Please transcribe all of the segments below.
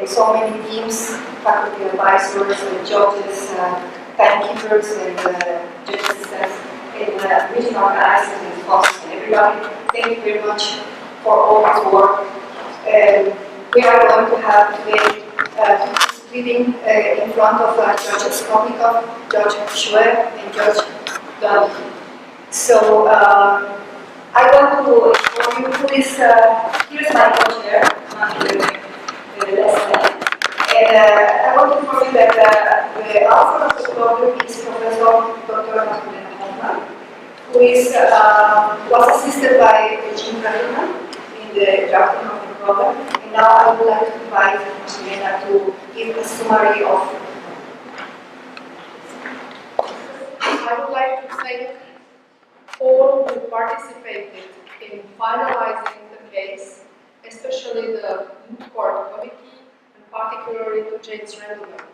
so many teams, faculty advisors, judges, timekeepers, and judge assistants, and regional organizers and sponsors, and everybody. Thank you very much for all the work. We are going to have today sitting in front of Judge Skopnikov, Judge Schwer, and Judge Donoghue. So I want to inform you who is, here's my co-chair, the lesson. And I want to inform you that the author of the program is Professor Dr. Magdalena Hoffman, who is, was assisted by Jean Ratterman in the drafting of the program. And now I would like to invite Magdalena to give a summary of. I would like to thank all who participated in finalizing the case, especially the Moot Court Committee, and particularly to James Randleman.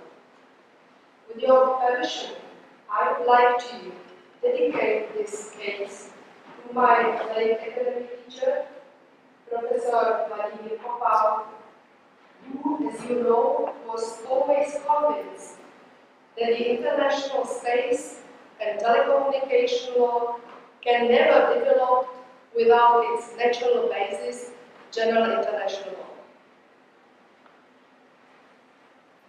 With your permission, I would like to dedicate this case to my late academic teacher, Professor Vladimir Popov, who, as you know, was always convinced that the international space and telecommunication law can never develop without its natural basis, general international law.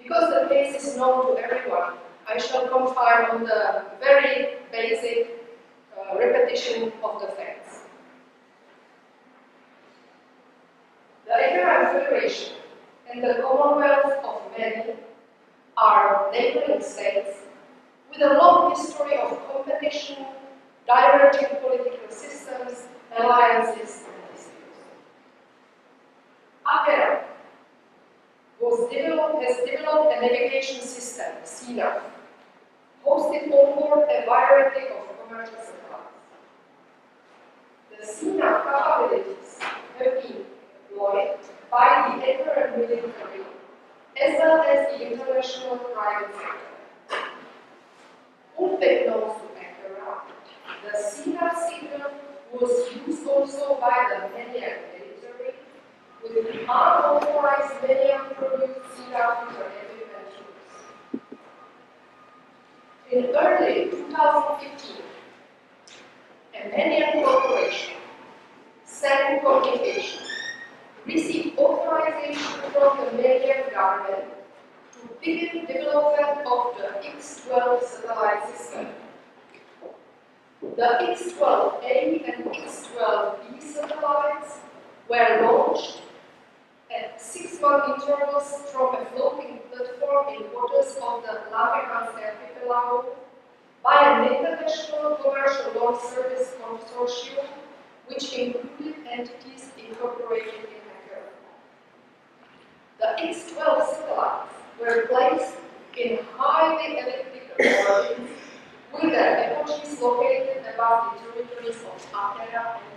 Because the case is known to everyone, I shall confine on the very basic repetition of the facts. The Acheran Federation and the Commonwealth of Mani are neighboring states with a long history of competition, diverging political systems, alliances, and disputes. Acheran has developed a navigation system, CNAV, hosted on board a variety of commercial satellites. The CNAV capabilities have been employed by the Acheran military as well as the international private sector. Unbeknownst to Acheran, the CNAV signal was used also by the Manian military with the unauthorized Manian-produced CNAV equipment tools. In early 2015, a Manian corporation, SAN Communication, received authorization from the Manian government to begin development of the X-12 satellite system. The X-12A and X-12B satellites were launched at 6-month intervals from a floating platform in waters of the Lampedusa archipelago by an international commercial launch service consortium which included entities incorporated in Acheran. The X-12 satellites were placed in highly elliptical orbits with their apogees located above the territories of Acheran and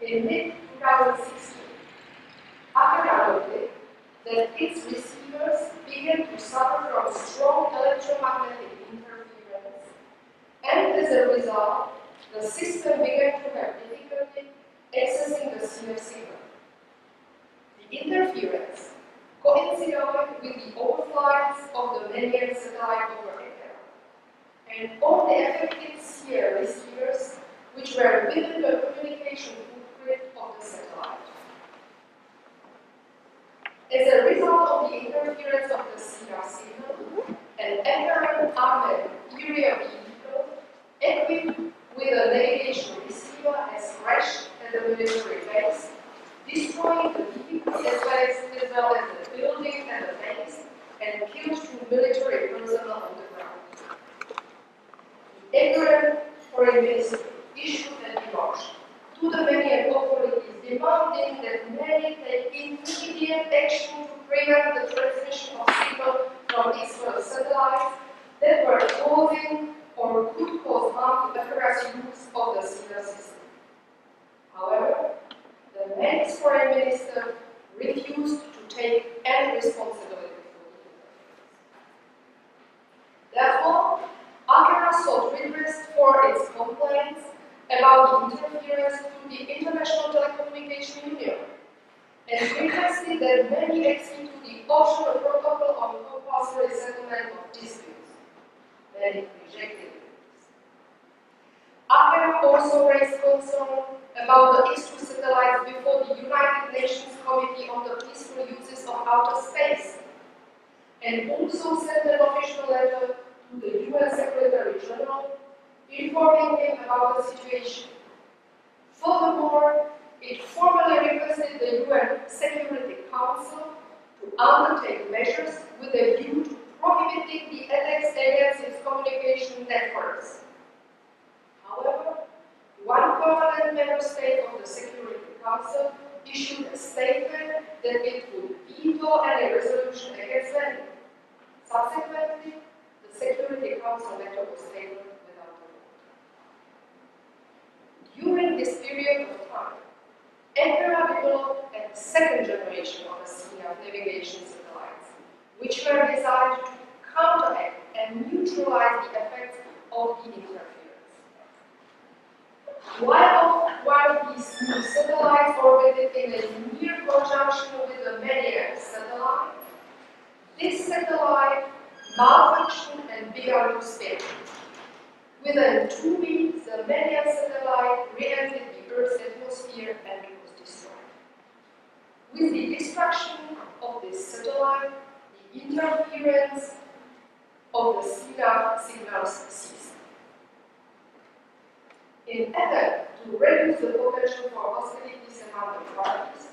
Mani. In mid-2016, Acheran noted that its receivers began to suffer from strong electromagnetic interference, and as a result, the system began to have difficulty accessing the CNAV signal. The interference coincided with the overflights of the Manian satellite over Acheran, and all the affected sphere receivers which were within the communication footprint of the satellite. As a result of the interference of the CNAV signal, an Acheran armored area vehicle equipped with a navigation receiver has crashed at the military base, destroying the vehicle as well as the building and the base, and killed 2 military personnel on the ground. The Acheran Foreign Ministry issued a demarche to the Manian authorities demanding that Mani take immediate action to prevent the transmission of signal from X-12 satellites that were causing or could cause harm to Acheran's use of the CNAV system. However, the Mani's foreign minister refused to take any responsibility for the interference. Therefore, Acheran sought redress for its complaints about the interference to the International Telecommunication Union and requested that and many accede to the optional protocol on compulsory settlement of disputes. Many rejected it. ACERA also raised concern about the X2 satellites before the United Nations Committee on the Peaceful Uses of Outer Space, and also sent an official letter to the UN Secretary General informing him about the situation. Furthermore, it formally requested the UN Security Council to undertake measures with a view to prohibiting the attacks against its communication networks. However, one permanent member state of the Security Council issued a statement that it would veto any resolution against them. Subsequently, the Security Council letter was tabled without a vote. During this period of time, ACERA developed a second generation of ASINAF navigation satellites, which were designed to counteract and neutralize the effects of the interference. While these new satellites orbited in a near conjunction with the MENIAC satellite, this satellite malfunctioned and began to spin. Within 2 weeks, the MENIAC satellite re-entered the Earth's atmosphere and was destroyed. With the destruction of this satellite, the interference of the SINAF signals ceased. In order to reduce the potential for hostilities among the parties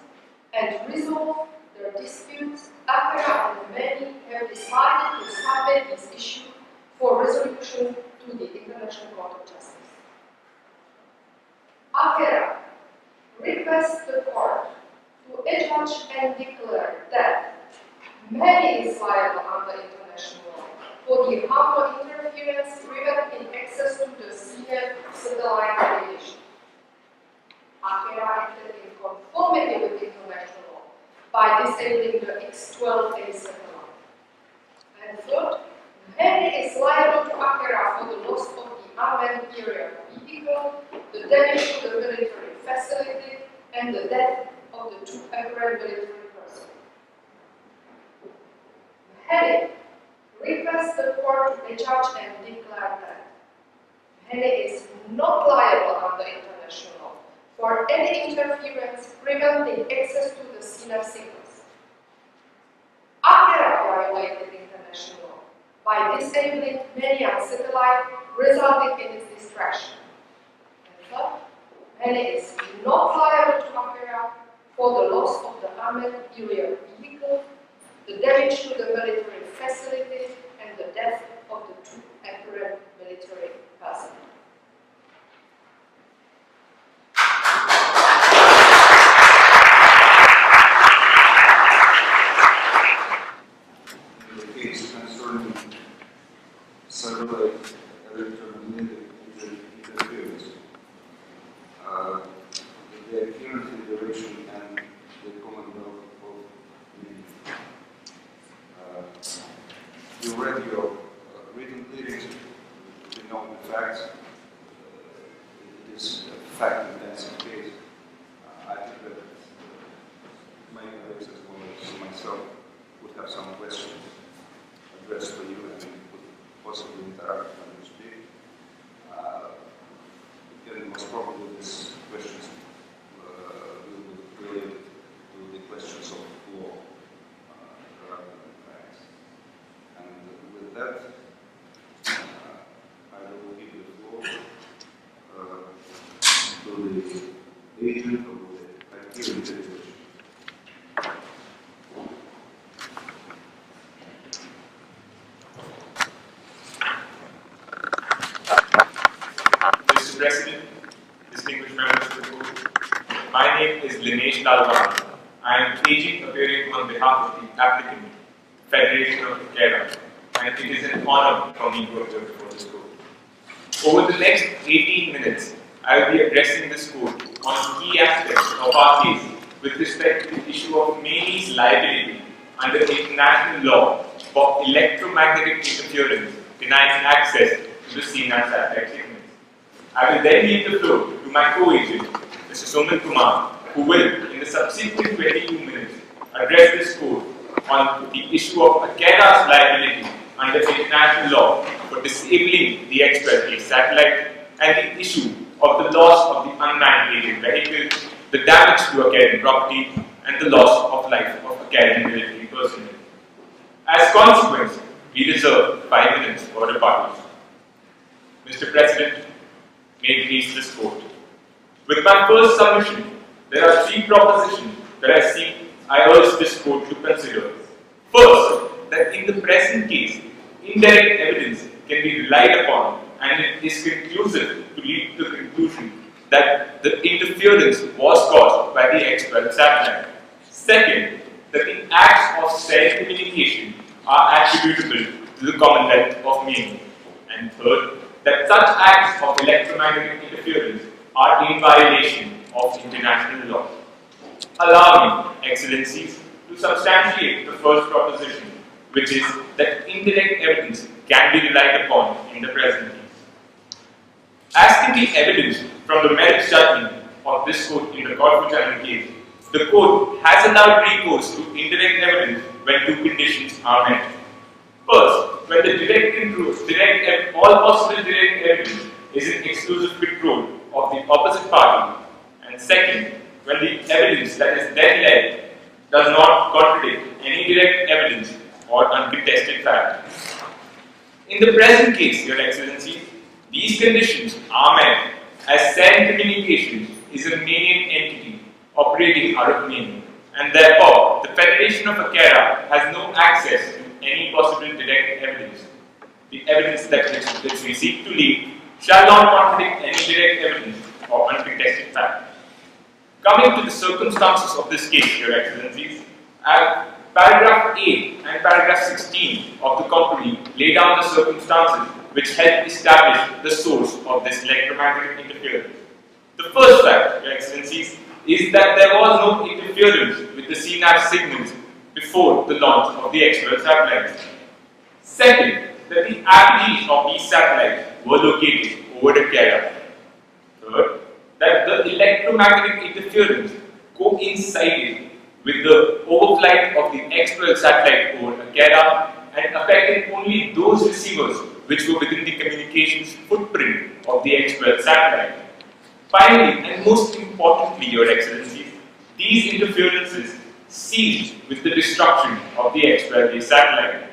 and resolve their disputes, ACERA and many have decided to submit this issue for resolution to the International Court of Justice. ACERA requests the court to adjudge and declare that Mali is liable under international law for the harmful interference preventing access to the SINAF satellite navigation. ACERA acted in conformity with international law by disabling the X-12A satellite. And third, Mali is liable to ACERA for the loss of the unmanned aerial vehicle, the damage to the military facility, and the death of the 2 apparent military persons. Mali requests the court to adjudge and declare that Mali is not liable under international law for any interference preventing access to the SINAF signals. ACERA violated international law by disabling MENIAC satellite, resulting in its destruction. And third, Mali is not liable to ACERA for the loss of the unmanned aerial vehicle, the damage to the military facility, and the death of the 2 apparent military personnel. In the case concerning satellite electromagnetic interference, the appearance, duration, and the common law of meaning. You read your written clearings, you know the facts. It is a fact-intensive case. I think that my colleagues as well as myself would have some questions addressed to you and would possibly interact when you speak. And most probably these questions will be related to the questions of law rather than facts. And with that, I will give the floor to the agent of the Criterion Television. Mr. President, distinguished members of the board, my name is Linesh Talwani. I am agent appearing on behalf of the applicant, Federation of Kerala, and it is an honor for me to appear before this court. Over the next 18 minutes, I will be addressing this court on key aspects of our case with respect to the issue of Mali's liability under international law for electromagnetic interference denying access to the SINAF satellite signals. I will then leave the floor to my co-agent, Mr. Somil Kumar, who will, in the subsequent 22 minutes, address this code on the issue of ACERA's liability under international law for disabling the express satellite and the issue of the loss of the unmanned alien vehicle, the damage to Acadian property, and the loss of life of Acadian military personnel. As consequence, we reserve 5 minutes for rebuttals. Mr. President, may it please this quote. With my first submission, there are 3 propositions that I urge this court to consider. First, that in the present case, indirect evidence can be relied upon and it is conclusive to lead to the conclusion that the interference was caused by the expelled satellite. Second, that the acts of self-communication are attributable to the Commonwealth of Maine. And third, that such acts of electromagnetic interference are in violation of international law. Allow me, Excellencies, to substantiate the first proposition, which is that indirect evidence can be relied upon in the present case. As can be evidenced from the merits judgment of this court in the Corfu Channel case, the court has allowed recourse to indirect evidence when 2 conditions are met. First, when the all possible direct evidence is in exclusive control of the opposite party, and second, when the evidence that is then led does not contradict any direct evidence or uncontested fact. In the present case, Your Excellency, these conditions are met as SEN Communications is a Mainian entity operating out of Maine, and therefore the Federation of ACERA has no access to any possible direct evidence. The evidence that we seek to lead shall not contradict any direct evidence or uncontested fact. Coming to the circumstances of this case, Your Excellencies, paragraph 8 and paragraph 16 of the company lay down the circumstances which help establish the source of this electromagnetic interference. The first fact, Your Excellencies, is that there was no interference with the CNAV signals before the launch of the expelled satellites. Second, that the apogee of these satellites were located over the ACERA. Third, that the electromagnetic interference coincided with the overflight of the expelled satellite over ACERA and affected only those receivers which were within the communications footprint of the expelled satellite. Finally, and most importantly, Your Excellencies, these interferences ceased with the destruction of the expelled satellite.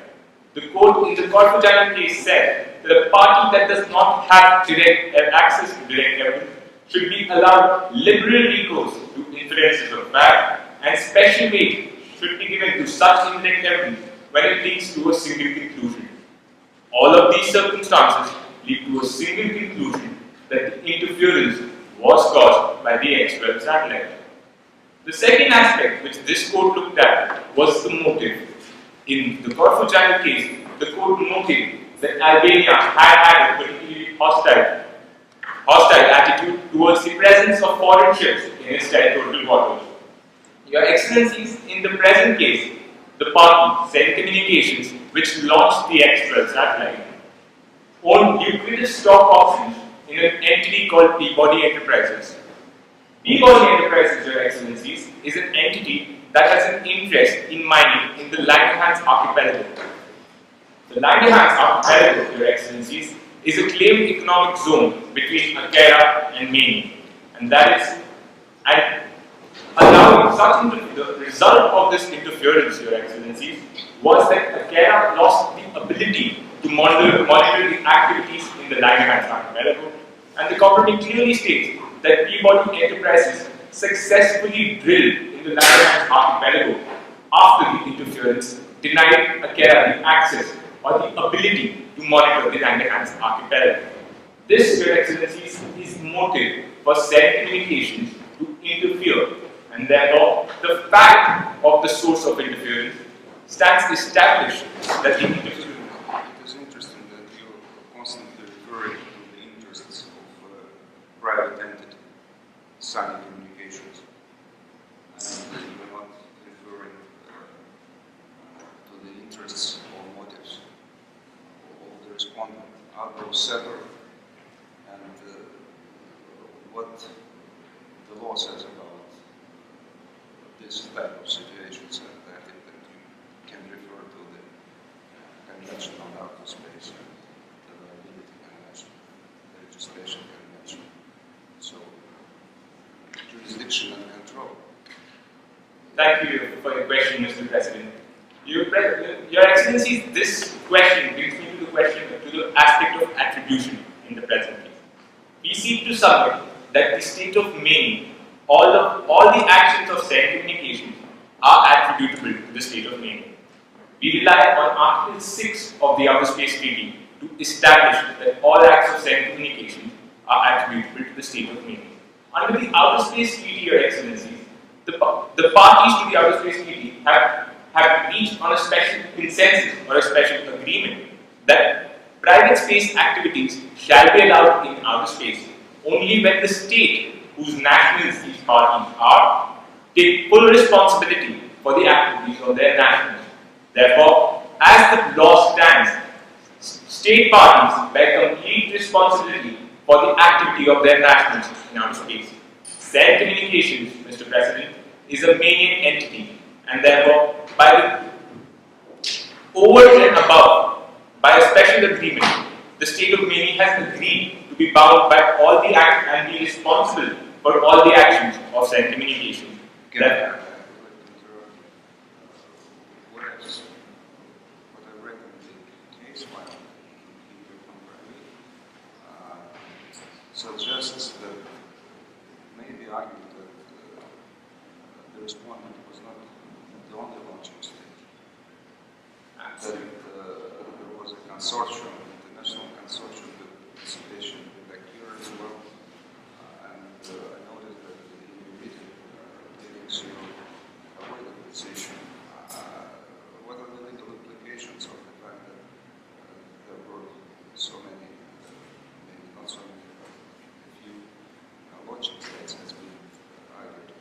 The court in the Corfu Channel case said that a party that does not have direct access to direct evidence should be allowed liberal recourse to inferences of fact, and special weight should be given to such indirect evidence when it leads to a single conclusion. All of these circumstances lead to a single conclusion that the interference was caused by the expelled satellite. The second aspect which this court looked at was the motive. In the Corfu Channel case, the court noted that Albania had a particularly hostile attitude towards the presence of foreign ships in its territorial waters. Your Excellencies, in the present case, the party, SEN Communications, which launched the expelled satellite, owned ubiquitous stock options in an entity called Peabody Enterprises. Peabody Enterprises, Your Excellencies, is an entity that has an interest in mining in the Langerhans Archipelago. The Langerhans Archipelago, Your Excellencies, is a claimed economic zone between ACERA and Maine, and that is allowing such the result of this interference, Your Excellencies, was that ACERA lost the ability to monitor the activities in the Langerhans Archipelago, and the company clearly states that Peabody Enterprises successfully drilled in the Langerhans Archipelago after the interference denied ACERA the access or the ability to monitor the Langerhans Archipelago. This, Your Excellencies, is motive for SEN Communications to interfere, and therefore the fact of the source of interference stands established that the interference. It is interesting that you're constantly referring to the interests of private entity, SEN Communications, and you're not referring to the interests or motives of the respondent. Are those separate? And what the law says about this type of situations? Thank you for your question, Mr. President. Your Excellencies, this question brings me to the question, to the aspect of attribution in the present case. We seek to submit that the state of Maine, all the actions of said communications are attributable to the state of Maine. We rely on Article 6 of the Outer Space Treaty to establish that all acts of said communications are attributable to the state of Maine. Under the Outer Space Treaty, Your Excellencies, the parties to the Outer Space Treaty have reached on a special consensus or a special agreement that private space activities shall be allowed in outer space only when the state whose nationals these parties are take full responsibility for the activities of their nationals. Therefore, as the law stands, state parties bear complete responsibility for the activity of their nationals in outer space. Said communications, Mr. President, is a Mainian entity, and therefore, over and above, by a special agreement, the state of Maine has agreed to be bound by all the acts and be responsible for all the actions of said communications. What I read in the case file, suggests that it may be argued that the respondent was not the only launching state. That there was a consortium, international consortium with participation with Akira as well. And I noticed that in your meeting, you avoided this issue. What are the legal implications of the fact that there were so many, maybe not so many, a few launching states has been argued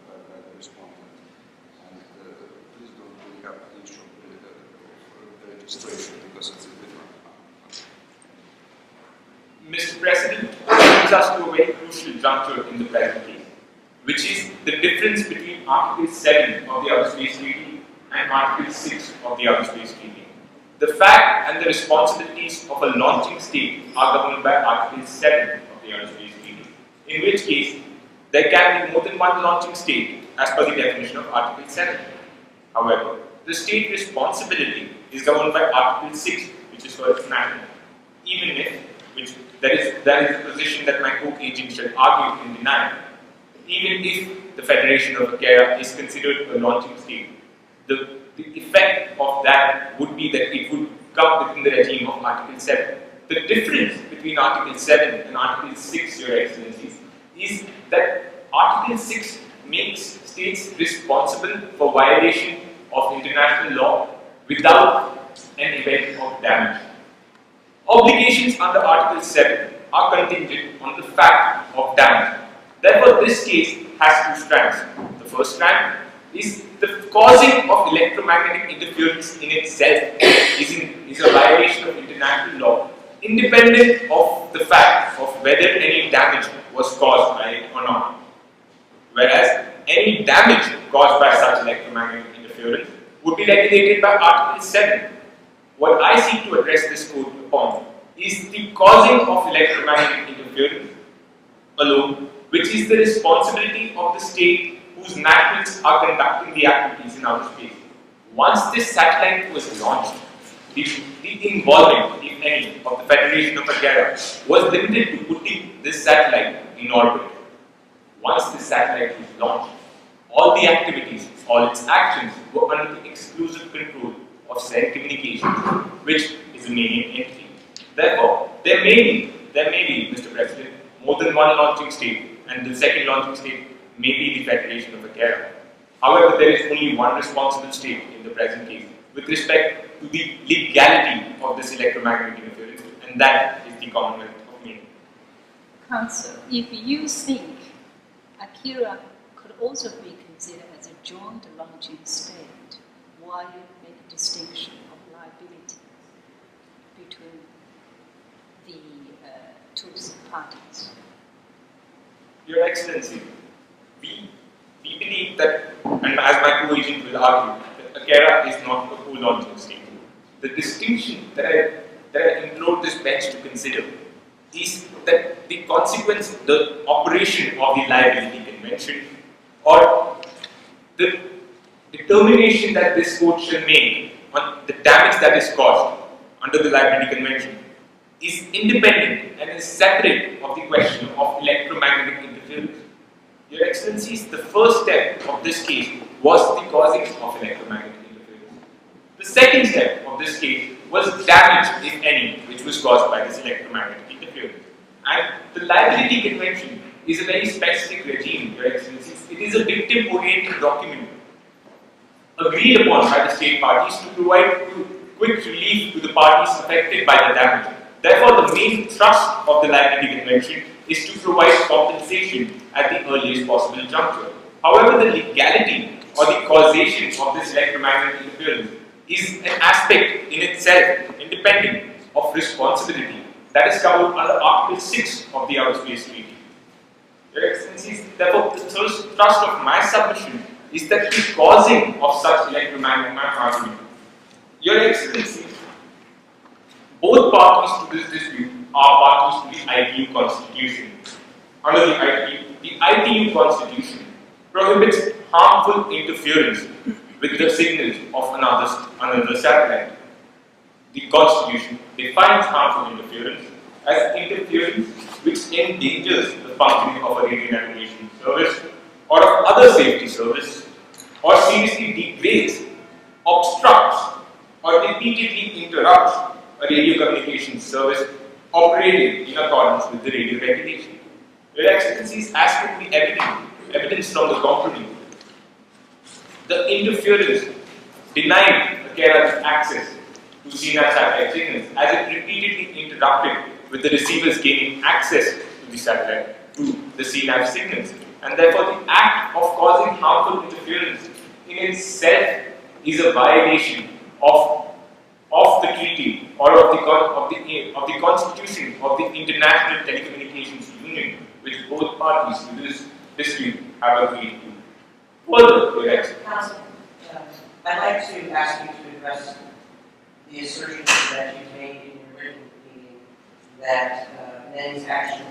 by the respondent? And please don't bring up the issue of the registration because it's a different Mr. President, brings us to a very crucial juncture in the present case, which is the difference between Article 7 of the Outer Space Treaty and Article 6 of the Outer Space Treaty. The fact and the responsibilities of a launching state are governed by Article 7 of the Outer Space Treaty, in which case there can be more than one launching state as per the definition of Article 7. However, the state responsibility is governed by Article 6, which is for its national. Even if, that is the position that my co-agent shall argue in denial, even if the Federation of Akira is considered a launching state, the effect of that would be that it would come within the regime of Article 7. The difference between Article 7 and Article 6, Your Excellencies, is that Article 6 makes states responsible for violation of international law without an event of damage. Obligations under Article 7 are contingent on the fact of damage. Therefore, this case has two strands. The first strand is the causing of electromagnetic interference in itself is a violation of international law, independent of the fact of whether any damage was caused by it or not. Whereas, any damage caused by such electromagnetic interference would be regulated by Article 7. What I seek to address this code upon is the causing of electromagnetic interference alone, which is the responsibility of the state whose nationals are conducting the activities in outer space. Once this satellite was launched, the involvement, if any, of the Federation of Akira was limited to putting this satellite in orbit. Once this satellite was launched, all the activities, all its actions were under the exclusive control of said communications, which is a Mainian entity. Therefore, there may be, Mr. President, more than one launching state, and the second launching state may be the Federation of Akira. However, there is only one responsible state in the present case with respect to the legality of this electromagnetic interference, and that is the Commonwealth of Maine. Council, if you think Akira could also be considered as a joint launching state, why make a distinction of liability between the two parties? Your Excellency, we believe that, and as my co-agent will argue, that Akira is not a co-launching state. The distinction that I implore this bench to consider is that the consequence, the operation of the liability convention, or the determination that this court shall make on the damage that is caused under the Liability Convention is independent and is separate of the question of electromagnetic interference. Your Excellencies, the first step of this case was the causing of electromagnetic interference. The second step of this case was damage, if any, which was caused by this electromagnetic interference. And the Liability Convention is a very specific regime, Your Excellencies. It is a victim-oriented document agreed upon by the state parties to provide quick relief to the parties affected by the damage. Therefore, the main thrust of the Liability Convention is to provide compensation at the earliest possible juncture. However, the legality or the causation of this electromagnetic interference is an aspect in itself independent of responsibility that is covered under Article 6 of the Outer Space Treaty. Your Excellencies, therefore, the thrust of my submission is that the causing of such electromagnetic argument. Your Excellencies, both parties to this dispute are parties to the ITU Constitution. Under the ITU Constitution prohibits harmful interference with the signals of another satellite. The Constitution defines harmful interference as interference which endangers the functioning of a radio navigation service or of other safety service, or seriously degrades, obstructs, or repeatedly interrupts a radio communication service operating in accordance with the radio regulation. Your Excellencies, as could be evidence from the contrary, the interference denied Akera's access to CNAV satellite signals as it repeatedly interrupted with the receivers gaining access to the satellite, to the CNAV signals. And therefore, the act of causing harmful interference in itself is a violation of the treaty or of the Constitution of the International Telecommunications Union, which both parties to this dispute have agreed to. Further, Your Excellency. Counsel, I'd like to ask you to address the assertions that you made in your written meeting that men's actions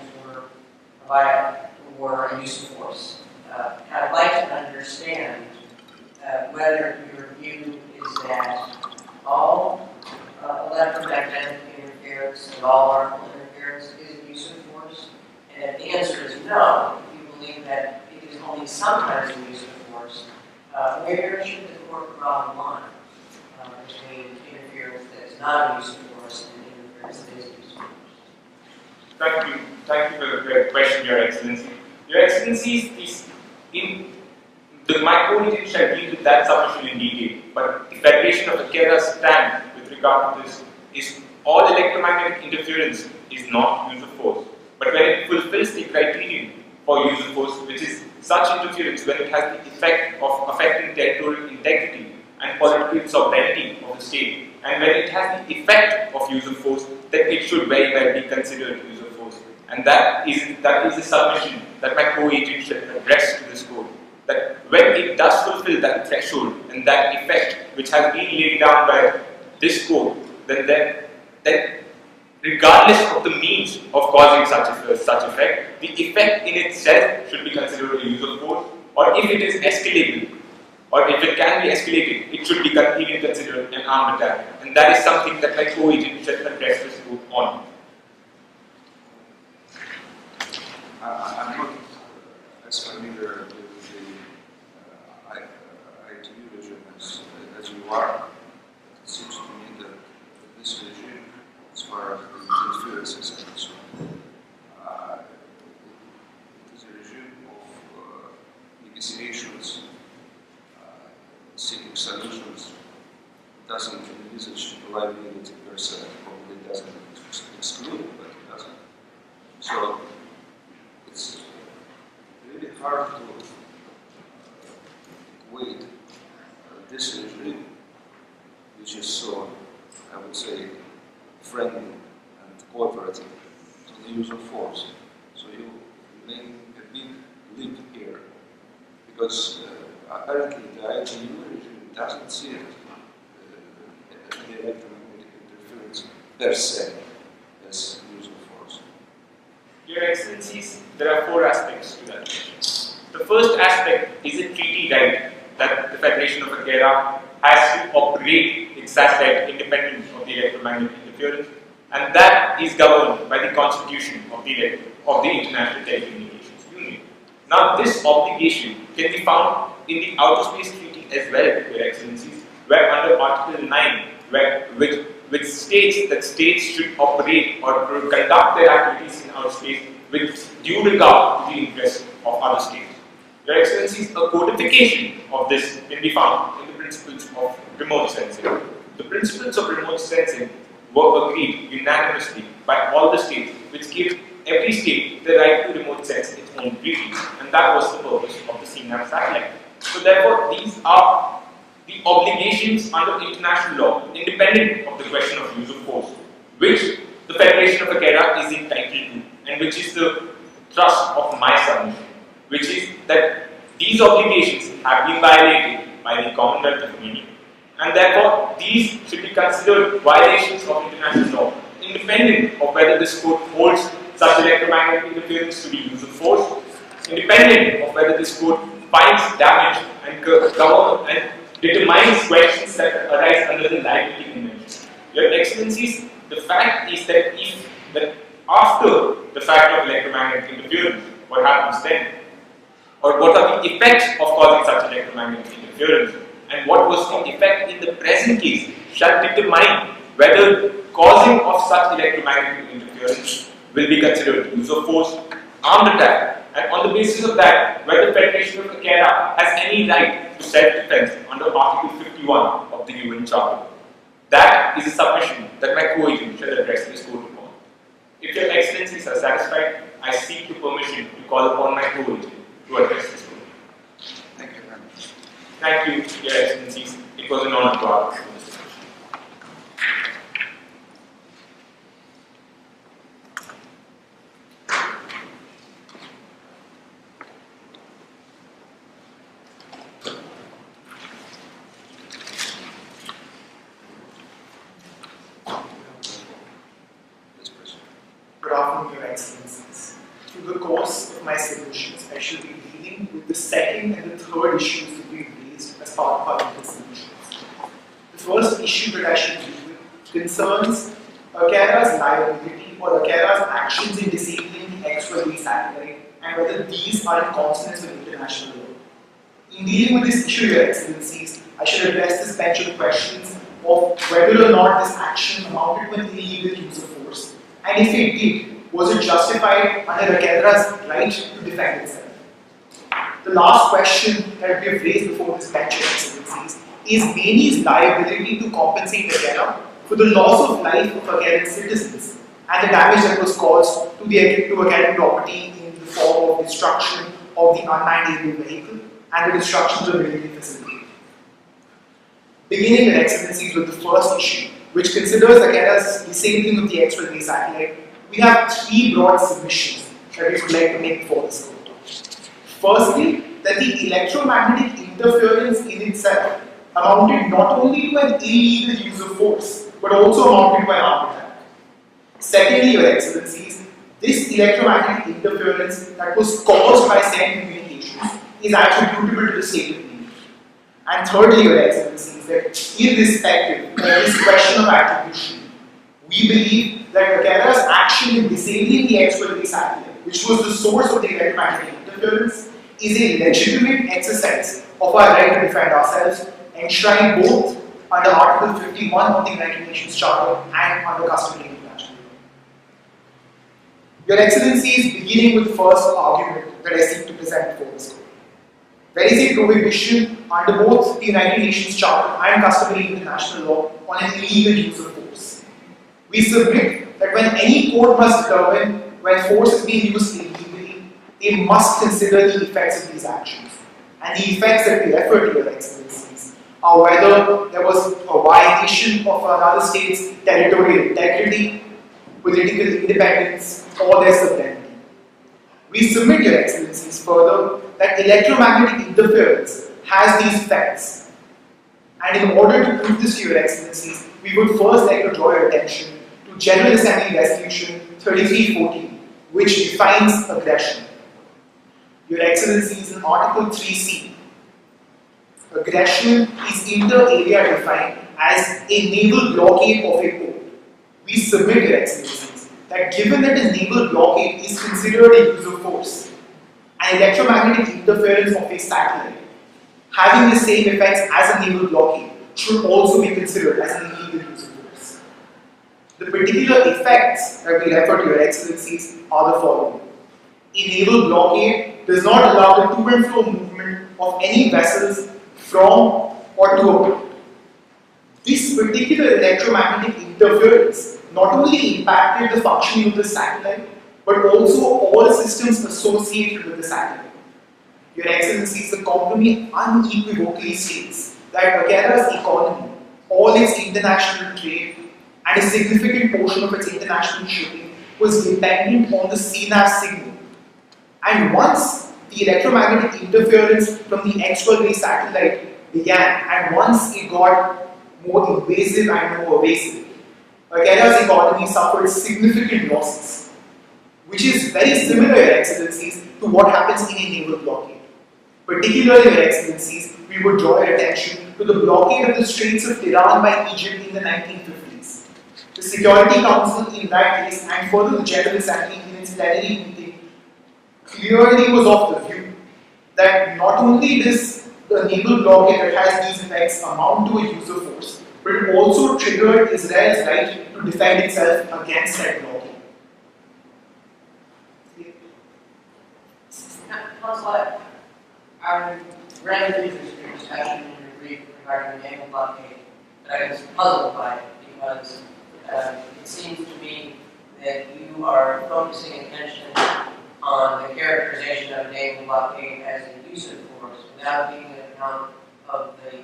were a use of force. I'd like to understand whether your view is that all electromagnetic interference and all harmful interference is a use of force, and if the answer is no, if you believe that it is only sometimes a use of force, where should the court draw the line between interference that is not a use of force and interference that is a use of force? Thank you for the question, Your Excellency. Your Excellencies, my co-agent shall deal with that submission in detail, but the Federation of Akera's stand with regard to this is all electromagnetic interference is not use of force, but when it fulfills the criterion for use of force, which is such interference when it has the effect of affecting territorial integrity and political sovereignty of the state, and when it has the effect of use of force, then it should very well be considered use of force. And that is the submission that my co-agent shall address to this court. That when it does fulfill that threshold and that effect which has been laid down by this court, then regardless of the means of causing such effect, the effect in itself should be considered a use of force, or if it is escalable, or if it can be escalated, it should be even considered an armed attack. And that is something that my co-agent shall address this court on. I'm not as familiar with the ITU regime as you are. It seems to me that this regime, as far as the interference is concerned, it is a regime of negotiations, seeking solutions. It doesn't envisage liability per se, probably doesn't exclude, but it doesn't. So it's really hard to equate this regime, which is so, I would say, friendly and cooperative, to the use of force. So you make a big leap here, because apparently the ITU regime doesn't see it the electromagnetic interference per se as use of force. Your Excellencies, there are four aspects to that. The first aspect is a treaty right that the Federation of ACERA has to operate its satellite independent of the electromagnetic interference, and that is governed by the Constitution of the International Telecommunications Union. Now, this obligation can be found in the Outer Space Treaty as well, Your Excellencies, where under Article 9, which states that states should operate or conduct their activities in outer space with due regard to the interests of other states. Your Excellencies, a codification of this can be found in the principles of remote sensing. The principles of remote sensing were agreed unanimously by all the states, which give every state the right to remote sense its own treaties, and that was the purpose of the CNAV satellite. So therefore, these are the obligations under international law, independent of the question of use of force, which the Federation of ACERA is entitled to, and which is the thrust of my submission, which is that these obligations have been violated by the Commonwealth of Guinea, and therefore these should be considered violations of international law, independent of whether this court holds such electromagnetic interference to be use of force, independent of whether this court finds damage and determines questions that arise under the liability convention. Your Excellencies, the fact is that after the fact of electromagnetic interference, what happens then? Or what are the effects of causing such electromagnetic interference? And what was the effect in the present case shall determine whether causing of such electromagnetic interference will be considered use of force, armed attack, and on the basis of that, whether the Federation of ACERA has any right to self-defense under Article 51 of the UN Charter. That is a submission that my co-agent shall address this court upon. If Your Excellencies are satisfied, I seek your permission to call upon my co-agent to address this court. Thank you very much. Thank you, Your Excellencies. It was an honor to ask this discussion. Good afternoon, Your Excellencies. Through the course of my submissions, I shall be dealing with the second and the third issues that we've raised as part of our legal submissions. The first issue that I shall deal with concerns ACERA's liability or ACERA's actions in disabling the X-ray satellite and whether these are in consonance with international law. In dealing with this issue, Your Excellencies, I shall address this bench of questions of whether or not this action amounted to an illegal use of force, and if it did, was it justified under ACERA's right to defend itself? The last question that we have raised before this bench, Your Excellencies, is MANE's liability to compensate ACERA for the loss of life of ACERA's citizens and the damage that was caused to ACERA property in the form of destruction of the unmanned aerial vehicle and the destruction of the military facility. Beginning, Your Excellencies, with the first issue, which considers ACERA's disabling of the X-ray satellite, we have three broad submissions that we would like to make before this court. Firstly, that the electromagnetic interference in itself amounted not only to an illegal use of force, but also amounted to an armed attack. Secondly, Your Excellencies, this electromagnetic interference that was caused by said communications is attributable to the state of Guinea. And thirdly, Your Excellencies, that irrespective of this question of attribution, we believe that ACERA's action in disabling the X-ray satellite, which was the source of the electromagnetic interference, is a legitimate exercise of our right to defend ourselves, enshrined both under Article 51 of the United Nations Charter and under customary international law. Your Excellencies, beginning with the first argument that I seek to present before this court. There is a prohibition under both the United Nations Charter and customary international law on an illegal use of force. We submit that when any court must determine when force is being used illegally, they must consider the effects of these actions. And the effects that we refer to, Your Excellencies, are whether there was a violation of another state's territorial integrity, political independence, or their sovereignty. We submit, Your Excellencies, further that electromagnetic interference has these effects. And in order to prove this to Your Excellencies, we would first like to draw your attention to General Assembly Resolution 3314, which defines aggression. Your Excellencies, in Article 3C, aggression is inter-area defined as a naval blockade of a port. We submit, Your Excellencies, that given that a naval blockade is considered a use of force, an electromagnetic interference of a satellite having the same effects as a naval blockade should also be considered as an illegal use of force. The particular effects that we refer to, Your Excellencies, are the following. A naval blockade does not allow the to and fro movement of any vessels from or to a port. This particular electromagnetic interference not only impacted the functioning of the satellite, but also all systems associated with the satellite. Your Excellencies, the compromise unequivocally states that Bagheera's economy, all its international trade, and a significant portion of its international shipping was dependent on the CNAV signal. And once the electromagnetic interference from the X-12A satellite began, and once it got more invasive and more pervasive, Bagheera's economy suffered significant losses, which is very similar, Your Excellencies, to what happens in a naval blockade. Particularly, Your Excellencies, we would draw your attention to the blockade of the Straits of Tiran by Egypt in the 1950s. The Security Council in that case, and further the General Assembly in its plenary meeting, clearly was of the view that not only does the naval blockade that has these effects amount to a use of force, but it also triggered Israel's right to defend itself against that blockade. Council, I read through this discussion in your brief regarding the naval blockade, but I was puzzled by it because it seems to me that you are focusing attention on the characterization of a naval blockade as a use of force without taking account of the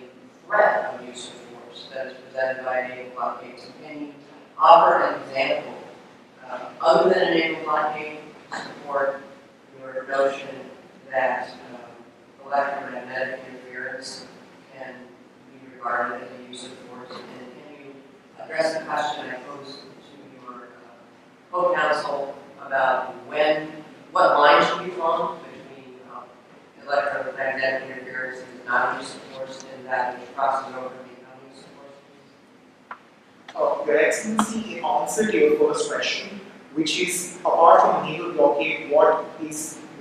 threat of use of force that is presented by a naval blockade. So can you offer an example, other than a naval blockade, to support your notion that electromagnetic interference can be regarded as a use of force? And can you address the question I posed to your co-counsel about what line should be drawn between electromagnetic interference and not use of force and that which crosses over the use of force? Your Excellency, in answer to your first question, which is apart from naval blockade, what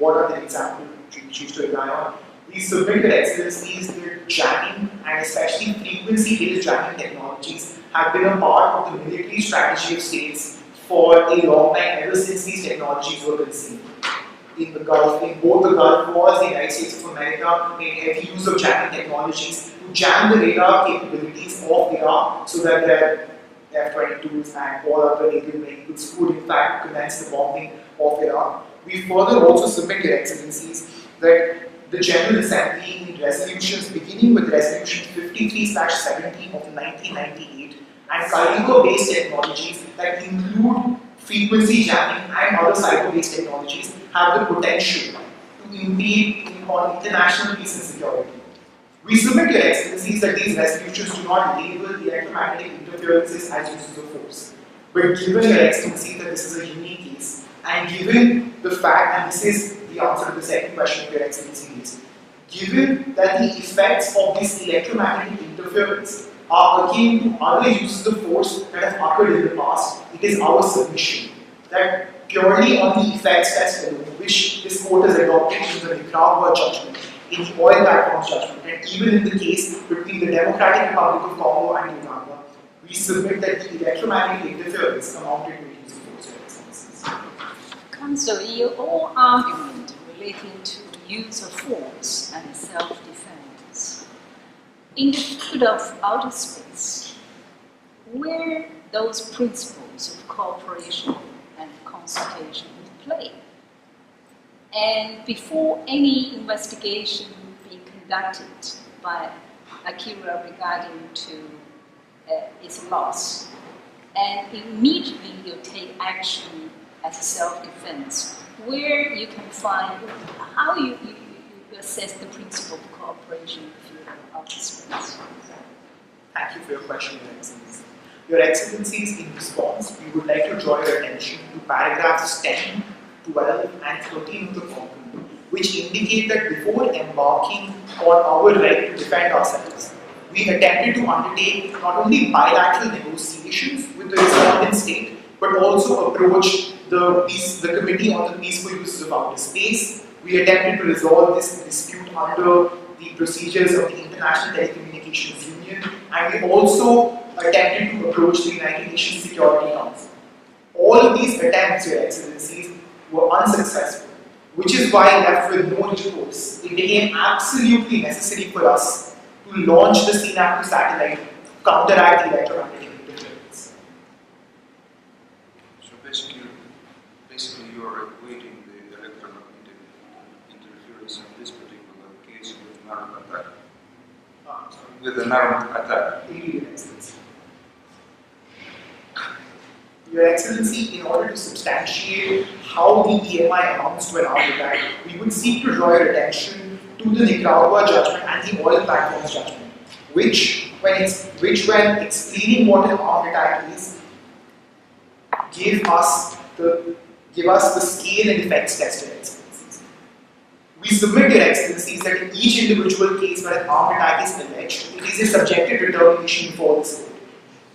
are the examples you choose to rely on? We submit, Your Excellencies, that jamming and especially frequency-based jamming technologies have been a part of the military strategy of states for a long time, ever since these technologies were conceived. In the Gulf, in both the Gulf Wars, the United States of America made heavy use of jamming technologies to jam the radar capabilities of Iraq so that their F-22s and all other naval vehicles could in fact commence the bombing of Iraq. We further also submit, Your Excellencies, that the General Assembly in resolutions beginning with Resolution 53/17 of 1998 and caliber-based technologies that include frequency jamming and other cyber-based technologies have the potential to impede on international peace and security. We submit, Your Excellencies, that these resolutions do not label electromagnetic interferences as uses of force. But given, Your Excellency, that this is a unique case, and given the fact, and this is the answer to the second question Your Excellency is, given that the effects of this electromagnetic interference are akin to other uses of force that have occurred in the past, it is our submission that purely on the effects test alone, which this court has adopted in the Nicaragua judgment, in the oil platforms judgment, and even in the case between the Democratic Republic of Congo and Uganda, we submit that the electromagnetic interference amounted to a use of force, Your Excellencies. Counsel, in your own argument relating to use of force and self-defense, in the field of outer space, where those principles of cooperation and consultation play? And before any investigation being conducted by Akira regarding to its loss, and immediately you take action as a self-defense, where you can find how you assess the principle of cooperation in the field of outer space. Thank you for your question, Your Excellency. Your Excellencies, in response, we would like to draw your attention to paragraphs 10, 12, and 13 of the complaint, which indicate that before embarking on our right to defend ourselves, we attempted to undertake not only bilateral negotiations with the respondent state, but also approach the Committee on the Peaceful Uses of Outer Space. We attempted to resolve this dispute under the procedures of the International Telecommunications Union, and we also attempted to approach the United Nations Security Council. All of these attempts, Your Excellencies, were unsuccessful, which is why, left with no recourse, it became absolutely necessary for us to launch the CNAP-2 satellite to counteract electromagnetic interference. So basically you are equating the electromagnetic interference in this particular case with an armed attack. With an armed attack. Indeed, Your Excellency. Your Excellency, in order to substantiate how the EMI amounts to an armed attack, we would seek to draw your attention to the Nicaragua judgment and the oil platforms judgment, which when explaining what an armed attack is, give us the scale and effects test, Your Excellencies. We submit, Your Excellencies, that in each individual case where an armed attack is alleged, it is a subjective determination before this court.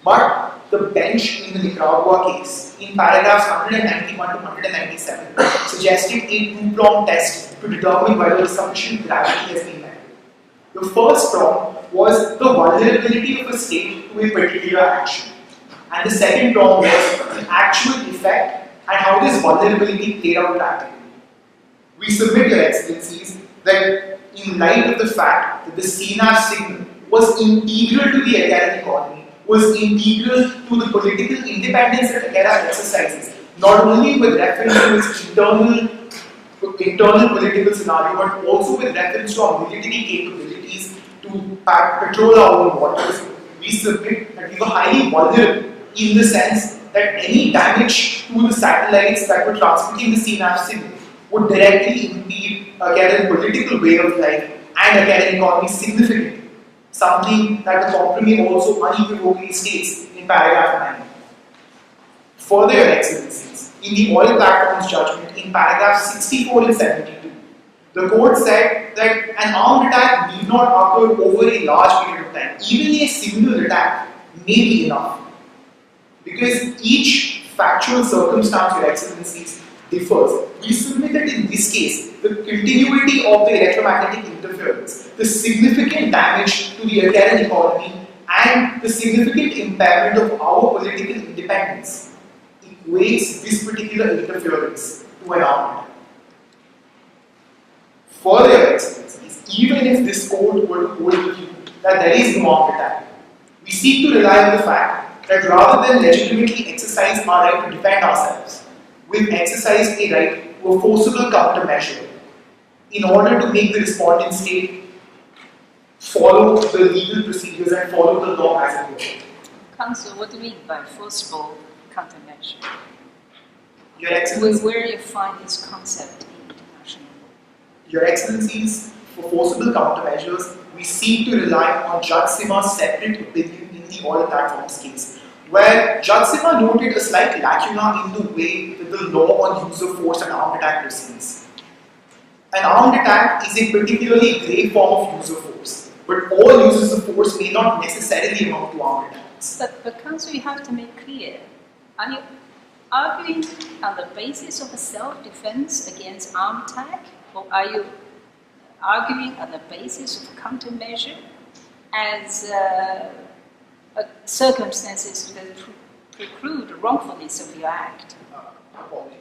But the bench in the Nicaragua case, in paragraphs 191 to 197, suggested a two-pronged test to determine whether sufficient gravity has been met. The first prong was the vulnerability of a state to a particular action, and the second prong was the actual effect and how this vulnerability played out practically. We submit, Your Excellencies, that in light of the fact that the CNAP signal was integral to the Agueran economy, was integral to the political independence that Agueran exercises, not only with reference to its internal political scenario, but also with reference to our military capabilities to patrol our own waters. We submit that we were highly vulnerable in the sense that any damage to the satellites that were transmitting the CNAP signal would directly impede Agueran political way of life and Agueran economy significantly. Something that the compromise also unequivocally states in paragraph 9. Further, Your Excellencies, in the oil platforms judgment in paragraphs 64 and 72, the court said that an armed attack need not occur over a large period of time. Even a single attack may be enough, because each factual circumstance, Your Excellencies, differs. We submit that in this case, the continuity of the electromagnetic interference, the significant damage to the Agueran economy, and the significant impairment of our political independence equates this particular interference to an armed attack. Further, Your Excellencies, even if this court were to hold the view that there is no armed attack, we seek to rely on the fact that rather than legitimately exercise our right to defend ourselves, we've exercised a right to a forcible countermeasure in order to make the respondent state follow the legal procedures and follow the law as it were. Counsel, what do you mean by forcible countermeasure? Your Excellencies, Where you find this concept in international law? Your Excellencies, for forcible countermeasures, we seek to rely on Judge Sima's separate opinion in the oil platforms case, where Judge Sima noted a slight lacuna in the way that the law on use of force and armed attack proceeds. An armed attack is a particularly grave form of use of force, but all uses of force may not necessarily amount to armed attacks. But Counsel, you have to make clear, are you arguing on the basis of a self-defense against armed attack, or are you arguing on the basis of countermeasure as circumstances that preclude the wrongfulness of your act?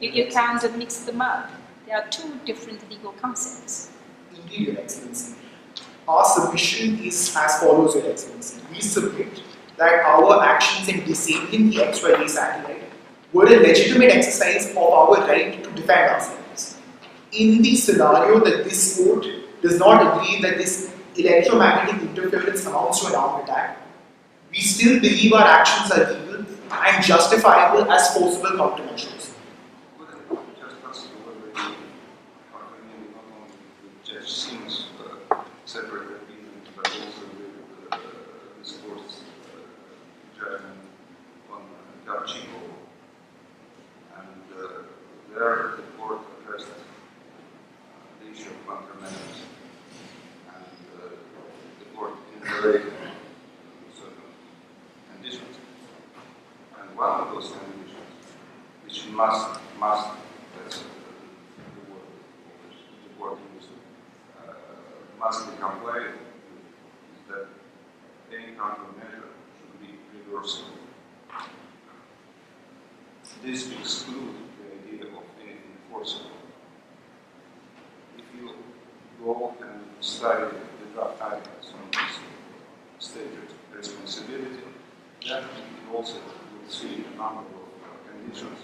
You can't mix them up. There are two different legal concepts. Indeed, Your Excellency. Our submission is as follows, Your Excellency. We submit that our actions in disabling the XYZ satellite were a legitimate exercise of our right to defend ourselves. In the scenario that this court does not agree that this electromagnetic interference amounts to an armed attack, we still believe our actions are legal and justifiable as forcible countermeasures. Just ask you whether you are familiar not only with Judge Sima's separate opinion, but also with this court's judgment on Garchico. And there the court addressed the issue of And one of those conditions, which must that's the word used, must be complied with, is that any countermeasure should be reversible. This excludes the idea of anything forcible. If you go and study the draft articles on this state responsibility, then you also will see a number of conditions.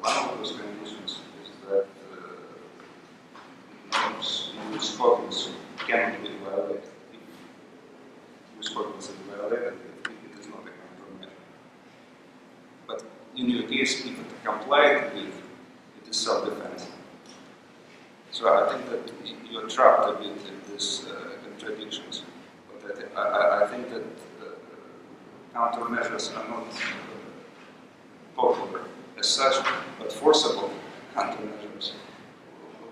One of those conditions is that norms in use cognizance cannot be violated. If use cognizance is violated, it is not a countermeasure. But in your case, if it complied with, it is self-defense. So I think that you're trapped a bit in these contradictions. But I think that countermeasures are not popular as such, but forcible countermeasures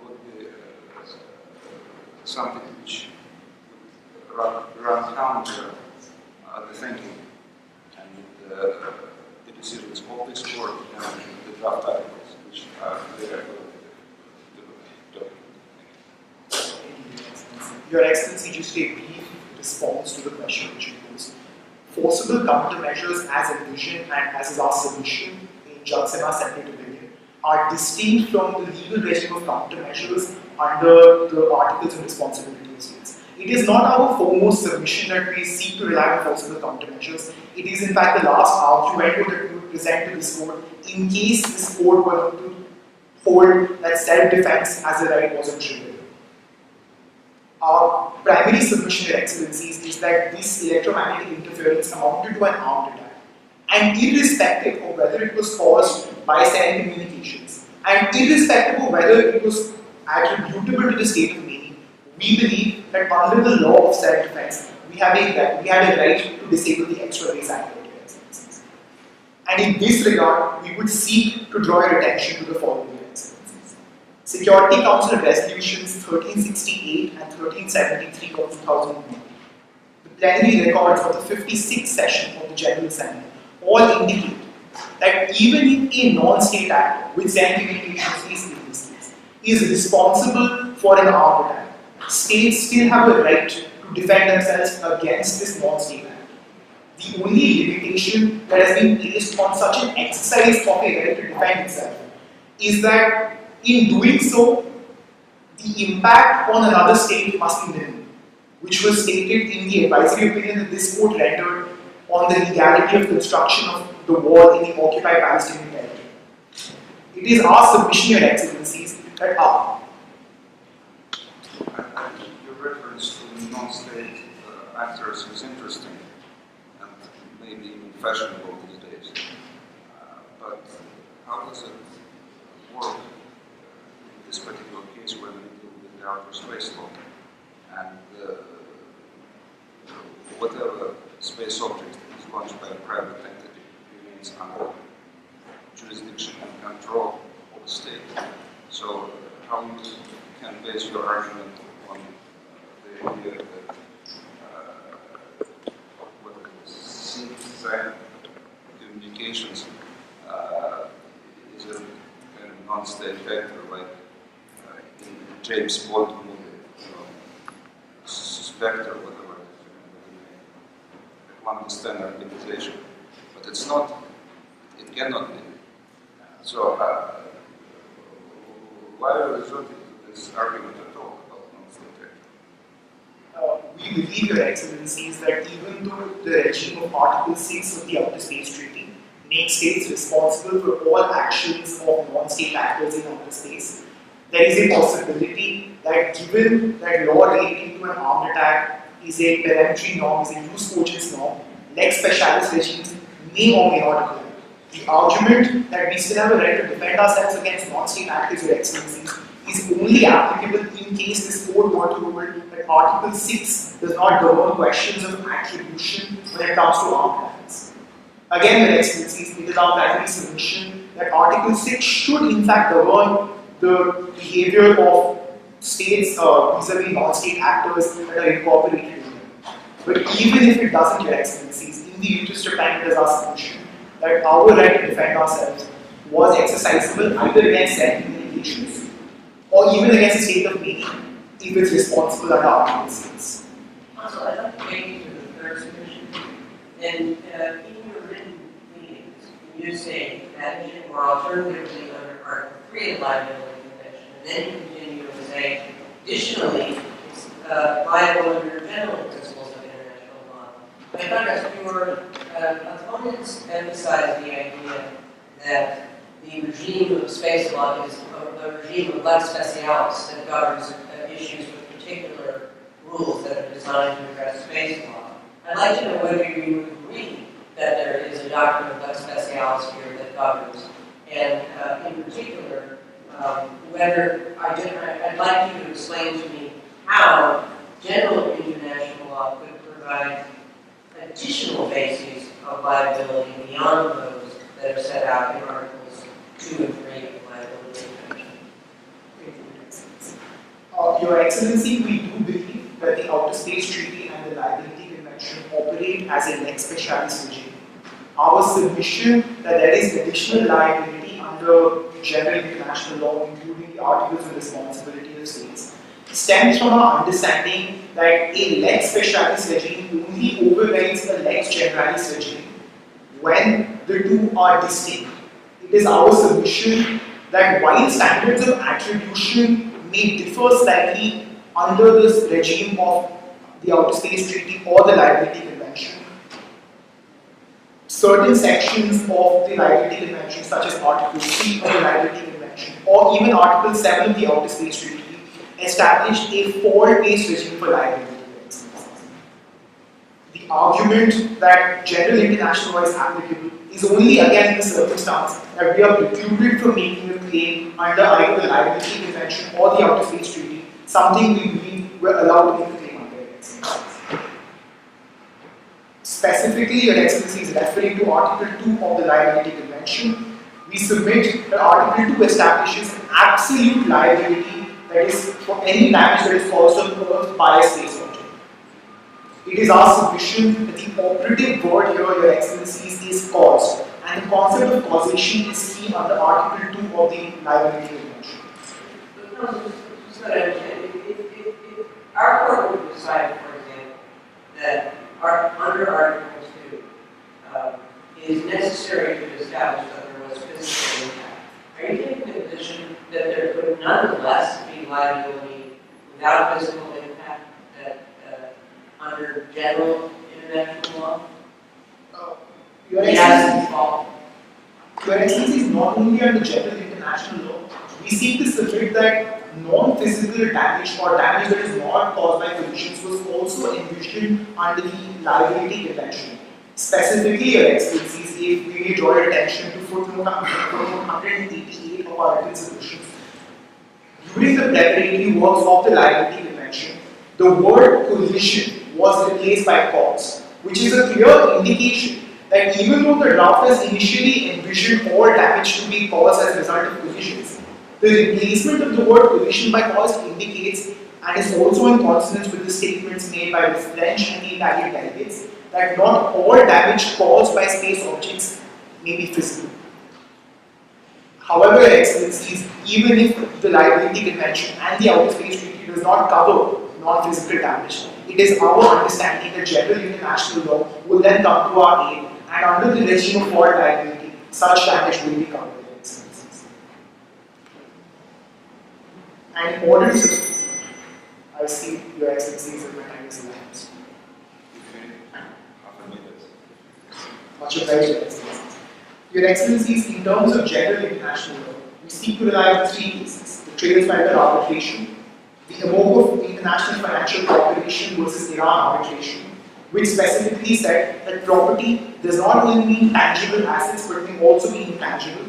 would be something which would run counter the thinking and the decisions of this court and the draft articles, which are very Your Excellency, just a brief response to the question which you posed. Forcible countermeasures as envisioned and as is our submission in Judge Sinha's separate opinion are distinct from the legal regime of countermeasures under the Articles of Responsibility of States. It is not our foremost submission that we seek to rely on forcible countermeasures. It is in fact the last argument that we would present to this court in case this court were to hold that self-defense as a right wasn't triggered. Our primary submission, Your Excellencies, is that this electromagnetic interference amounted to an armed attack. And irrespective of whether it was caused by cell communications, and irrespective of whether it was attributable to the state of meaning, we believe that under the law of self-defense, we had a right to disable the extra base activity. And in this regard, we would seek to draw your attention to the following. Security Council Resolutions 1368 and 1373 of 2001, the plenary records of the 56th session of the General Assembly, all indicate that even if a non-state actor, which cell communications is in this case, is responsible for an armed attack, states still have a right to defend themselves against this non-state actor. The only limitation that has been placed on such an exercise of a right to defend itself is that in doing so, the impact on another state must be minimal, which was stated in the advisory opinion that this court rendered on the legality of construction of the wall in the occupied Palestinian territory. It is our submission, Your Excellencies, that your reference to non-state actors is interesting and maybe even fashionable these days. But how does it work in this particular case when we deal with the outer space law? And whatever space object is launched by a private entity remains under jurisdiction and control of the state. So how you can base your argument on the idea that sync communications is a kind of non-state actor, like in James Bond movie, Spectre, whatever, one understand organization, but it's not, it cannot be. So why are we resorting to this argument at all about non-state actor? we believe, Your Excellencies, that even though the regime of Article 6 of the Outer Space Treaty makes states responsible for all actions of non-state actors in outer space, there is a possibility that given that law relating to an armed attack is a peremptory norm, is a jus cogens norm, lex specialis regimes may or may not apply. The argument that we still have a right to defend ourselves against non-state actors, Your Excellencies, is only applicable in case this court were to rule that Article 6 does not govern questions of attribution when it comes to armed attacks. Again, Your Excellencies, it is our primary submission that Article 6 should in fact govern the behavior of states vis-a-vis non-state actors that are incorporated in them. But even if it doesn't, Your Excellencies, in in the interest of time, it is our submission that our right to defend ourselves was exercisable either against self-communications or even against the state of being if it's responsible under Article 6. Also, I'd like to take you to the third submission. And in your written pleadings, you say managing or alternatively under Article 3 of the Liability Convention, and then you continue to say, additionally, it's liable under general principles of international law. I contrast, your opponents emphasize the idea that the regime of space law is a regime of lex specialis that governs issues with particular rules that are designed to address space law. I'd like to know whether you agree that there is a doctrine of lex specialis here that governs, and in particular, whether I'd like you to explain to me how general international law could provide additional bases of liability beyond those that are set out in Articles 2 and 3 of the Liability Convention. Your Excellency, we do believe that the Outer Space Treaty and the Liability Convention operate as a lex specialis regime. Our submission that there is additional liability under general international law, including the Articles of Responsibility of States, stems from our understanding that a lex specialis regime only overrides a lex generalis regime when the two are distinct. It is our submission that while standards of attribution may differ slightly under this regime of the Outer Space Treaty or the Liability Convention, certain sections of the Liability Convention, such as Article 3 of the Liability Convention or even Article 7 of the Outer Space Treaty, established a fault-based regime for liability. The argument that general international law is applicable is only again in the circumstance that we are precluded from making a claim under either the Liability Convention or the Outer Space Treaty, something we believe we're allowed to make a claim under it. Specifically, Your Excellency is referring to Article 2 of the Liability Convention. We submit that Article 2 establishes an absolute liability that is for any damage that is caused on Earth by a space object. It is our submission that the operative word here, Your Excellencies, is caused, and the concept of causation is seen under Article 2 of the Liability Convention. If our court would decide, for example, that under Article 2 it is necessary to establish that there was physical impact, are you taking the position that there could nonetheless be liability without physical impact that under general international law? Your Excellency is not only under general international law, we seek to submit that non-physical damage or damage that is not caused by collisions was also envisioned under the Liability Convention. Specifically, Your Excellencies, if we may draw your attention to footnote 188 of our written submissions. During the preparatory works of the Liability Convention, the word collision was replaced by cause, which is a clear indication that even though the draft has initially envisioned all damage to be caused as a result of collisions, the replacement of the word collision by cause indicates and is also in consonance with the statements made by the French and the Italian delegates that not all damage caused by space objects may be physical. However, Your Excellencies, even if the Liability Convention and the Outer Space Treaty does not cover non-physical damage, it is our understanding that general international law will then come to our aid, and under the regime of fault liability, such damage will be covered, Your Excellencies. And in order to I see Your Excellencies that my time is elapsed. Much obliged, Your Excellencies. Your Excellencies, in terms of general international law, we seek to rely on three cases: the Trans-Fiber Arbitration, the Amoco International Financial Corporation versus Iran arbitration, which specifically said that property does not only mean tangible assets but may also be intangible,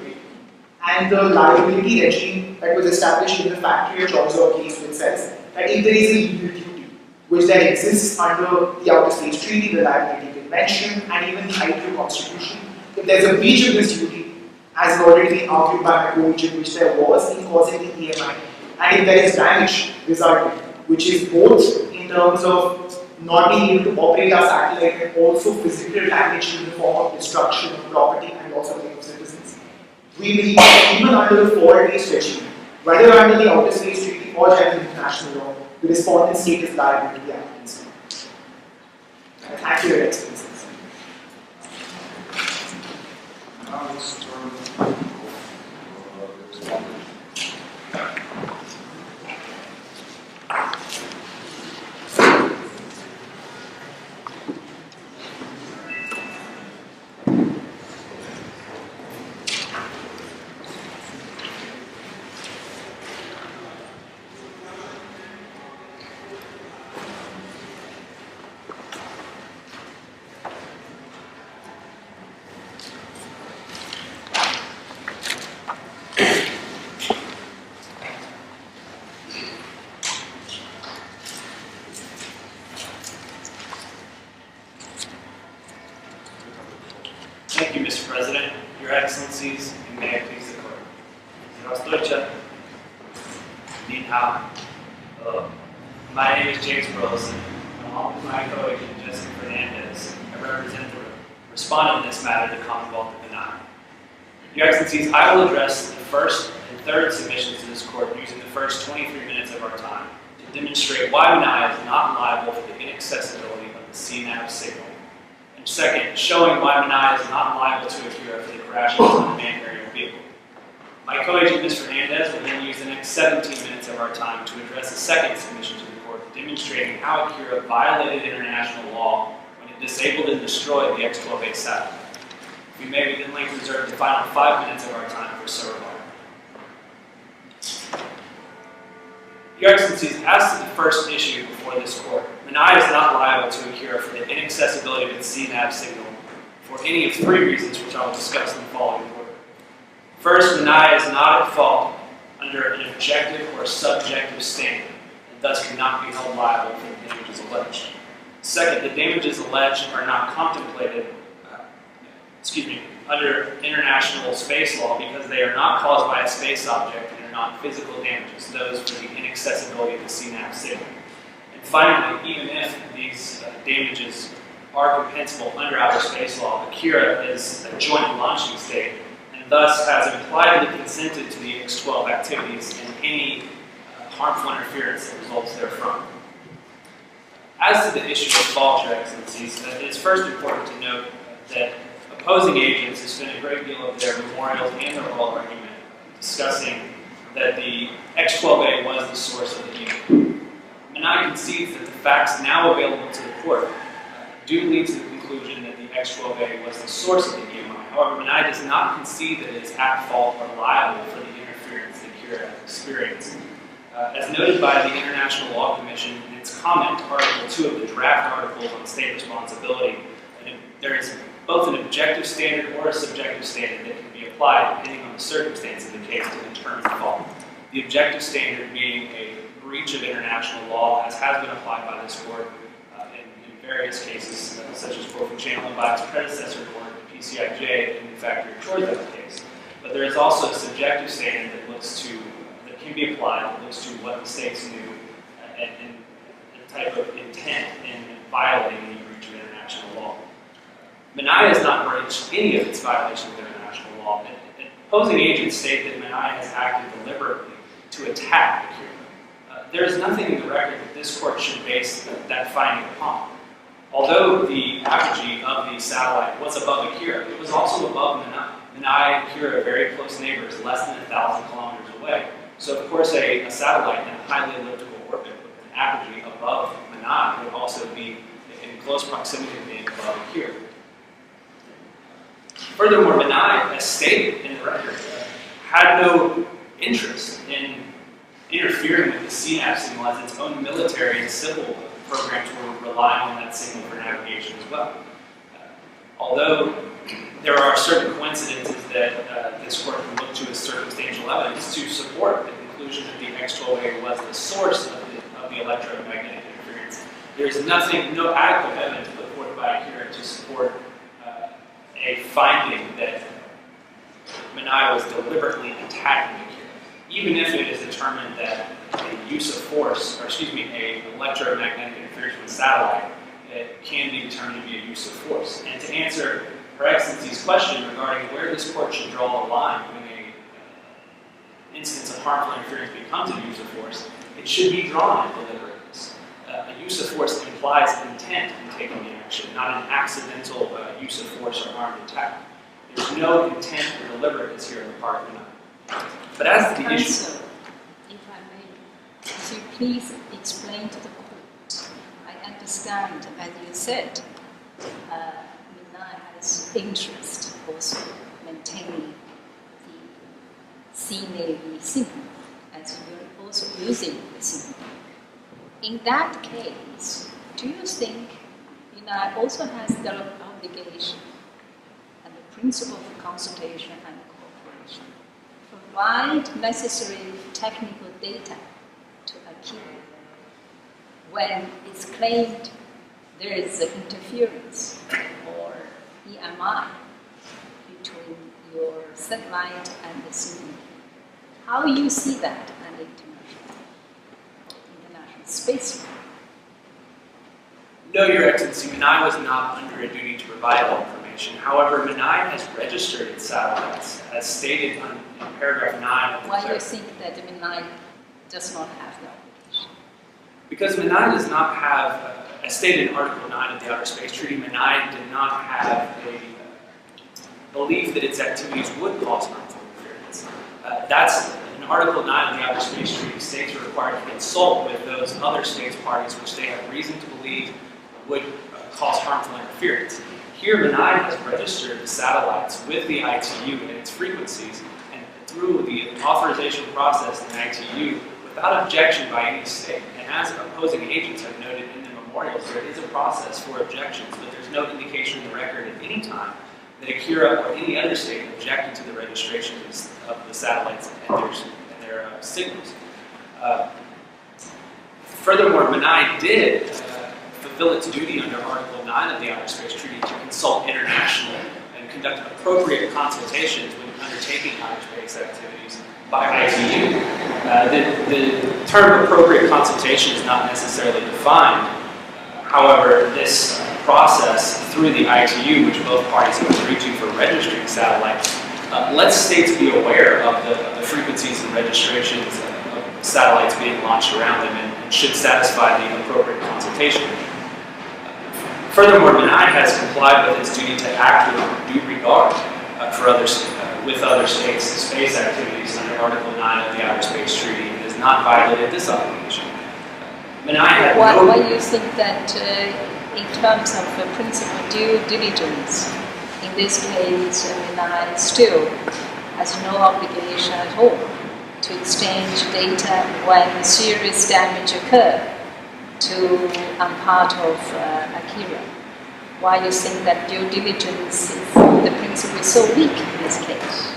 and the liability regime that was established in the Factory of Chorzo case, which says that if there is a legal duty, which then exists under the Outer Space Treaty, the Liability Convention, and even the ITU Constitution, if there's a breach of this duty, as already been argued by my co-agent, which there was in causing the EMI, and if there is damage resulting, which is both in terms of not being able to operate our satellite and also physical damage in the form of destruction of property and loss of life of citizens. We believe that even under the four-based regime, whether under the Outer Space Treaty or general international law, the respondent state is liable to the applicant state. Thank you, Your Excellencies. Now let's turn to the respondent. Thank you, Mr. President, Your Excellencies, and may I please the court. Здравствуйте. Ni hao. My name is James Burleson. Along with my co-agent Jessica Fernandez, I represent the respondent in this matter, the Commonwealth of Benin. Your Excellencies, I will address the first and third submissions to this court using the first 23 minutes of our time to demonstrate why Benin is not liable for the inaccessibility of the CNAV signal. And second, showing why Benin is not liable to Akira for the crash of an unmanned aerial vehicle. My co-agent, Ms. Fernandez, will then use the next 17 minutes of our time to address the second submission to the court, demonstrating how Akira violated international law when it disabled and destroyed the X-12A satellite. If we may, we then like to reserve the final 5 minutes of our time for survey. Your Excellencies, as to the first issue before this court, Benin is not liable to Akira for the inaccessibility of its CNAV signal for any of three reasons, which I will discuss in the following order. First, Benin is not at fault under an objective or subjective standard, and thus cannot be held liable for the damages alleged. Second, the damages alleged are not contemplated under international space law because they are not caused by a space object and are not physical damages, those for the inaccessibility of the CNAV signal. And finally, even if these damages are compensable under outer space law, Akira is a joint launching state and thus has impliedly consented to the X-12 activities and any harmful interference that results therefrom. As to the issue of fault, Your Excellencies, it is first important to note that opposing agents have spent a great deal of their memorials and their oral argument discussing that the X-12A was the source of the EMI. Benin concedes that the facts now available to the court do lead to the conclusion that the X-12A was the source of the EMI. However, Benin does not concede that it is at fault or liable for the interference that Akira experienced. As noted by the International Law Commission in its comment to Article 2 of the draft articles on state responsibility, there is both an objective standard or a subjective standard that can be applied depending on the circumstance of the case to determine the fault. The objective standard being a breach of international law, as has been applied by this court in various cases, such as Corfu Channel and by its predecessor court, the PCIJ, in the factory Troy case. But there is also a subjective standard that can be applied, that looks to what the states knew and the type of intent in violating the breach of international law. Benin has not breached any of its violations of international law. Opposing agents state that Benin has acted deliberately to attack Akira. There is nothing in the record that this court should base that finding upon. Although the apogee of the satellite was above Akira, it was also above Benin. Benin and Akira are very close neighbors, less than 1,000 kilometers away. So of course a satellite in a highly elliptical orbit with an apogee above Benin would also be in close proximity to being above Akira. Furthermore, Benin, as stated in the record, had no interest in interfering with the CNAV signal, as its own military and civil programs were relying on that signal for navigation as well. Although there are certain coincidences that this court can look to as circumstantial evidence to support the conclusion that the X-12A was the source of the electromagnetic interference, there is no adequate evidence put forth by Akira to support a finding that Benin was deliberately attacking Akira. even if it is determined that the use of force, or excuse me, a electromagnetic interference from a satellite, it can be determined to be a use of force. And to answer Her Excellency's question regarding where this court should draw the line when an instance of harmful interference becomes a use of force, it should be drawn at deliberateness. A use of force implies intent in taking the action, not an accidental use of force or armed attack. There's no intent or deliberateness here on the part of the knife. But as to the issue... Counsel, if I may, could you please explain to the court? I understand, as you said, Minai has interest also maintaining the C-Navy symbol, as you're also using the symbol. In that case, do you think Minai also has the obligation and the principle of consultation and cooperation provide necessary technical data to Akira when it's claimed there is interference or EMI between your satellite and the symbol? How you see that at the international space? No, Your Excellency, Minai was not under a duty to provide that information. However, Minai has registered its satellites, as stated in paragraph 9 of the Why do you think that Minai does not have the obligation? Because Minai does not have, as stated in Article 9 of the Outer Space Treaty, Minai did not have a belief that its activities would cause harmful interference. That's in Article 9 of the Outer Space Treaty, states are required to consult with those other states parties which they have reason to believe would cause harmful interference. Here, Minai has registered the satellites with the ITU and its frequencies, and through the authorization process in the ITU, without objection by any state. And as opposing agents have noted in the memorials, there is a process for objections, but there's no indication in the record at any time that Akira or any other state objected to the registration of the satellites and their signals. Furthermore, Minai did fulfill its duty under Article 9 of the Outer Space Treaty to consult internationally and conduct appropriate consultations when undertaking outer space activities by ITU. The term appropriate consultation is not necessarily defined. However, this process through the ITU, which both parties have agreed to for registering satellites, lets states be aware of the frequencies and registrations of satellites being launched around them and should satisfy the appropriate consultation. Furthermore, Minai has complied with its duty to act with due regard with other states' space activities under Article 9 of the Outer Space Treaty and has not violated this obligation. Minai had Why do you think that in terms of the principle due diligence, in this case, Minai still has no obligation at all to exchange data when serious damage occurs on part of Akira? Why do you think that due diligence, the principle is so weak in this case?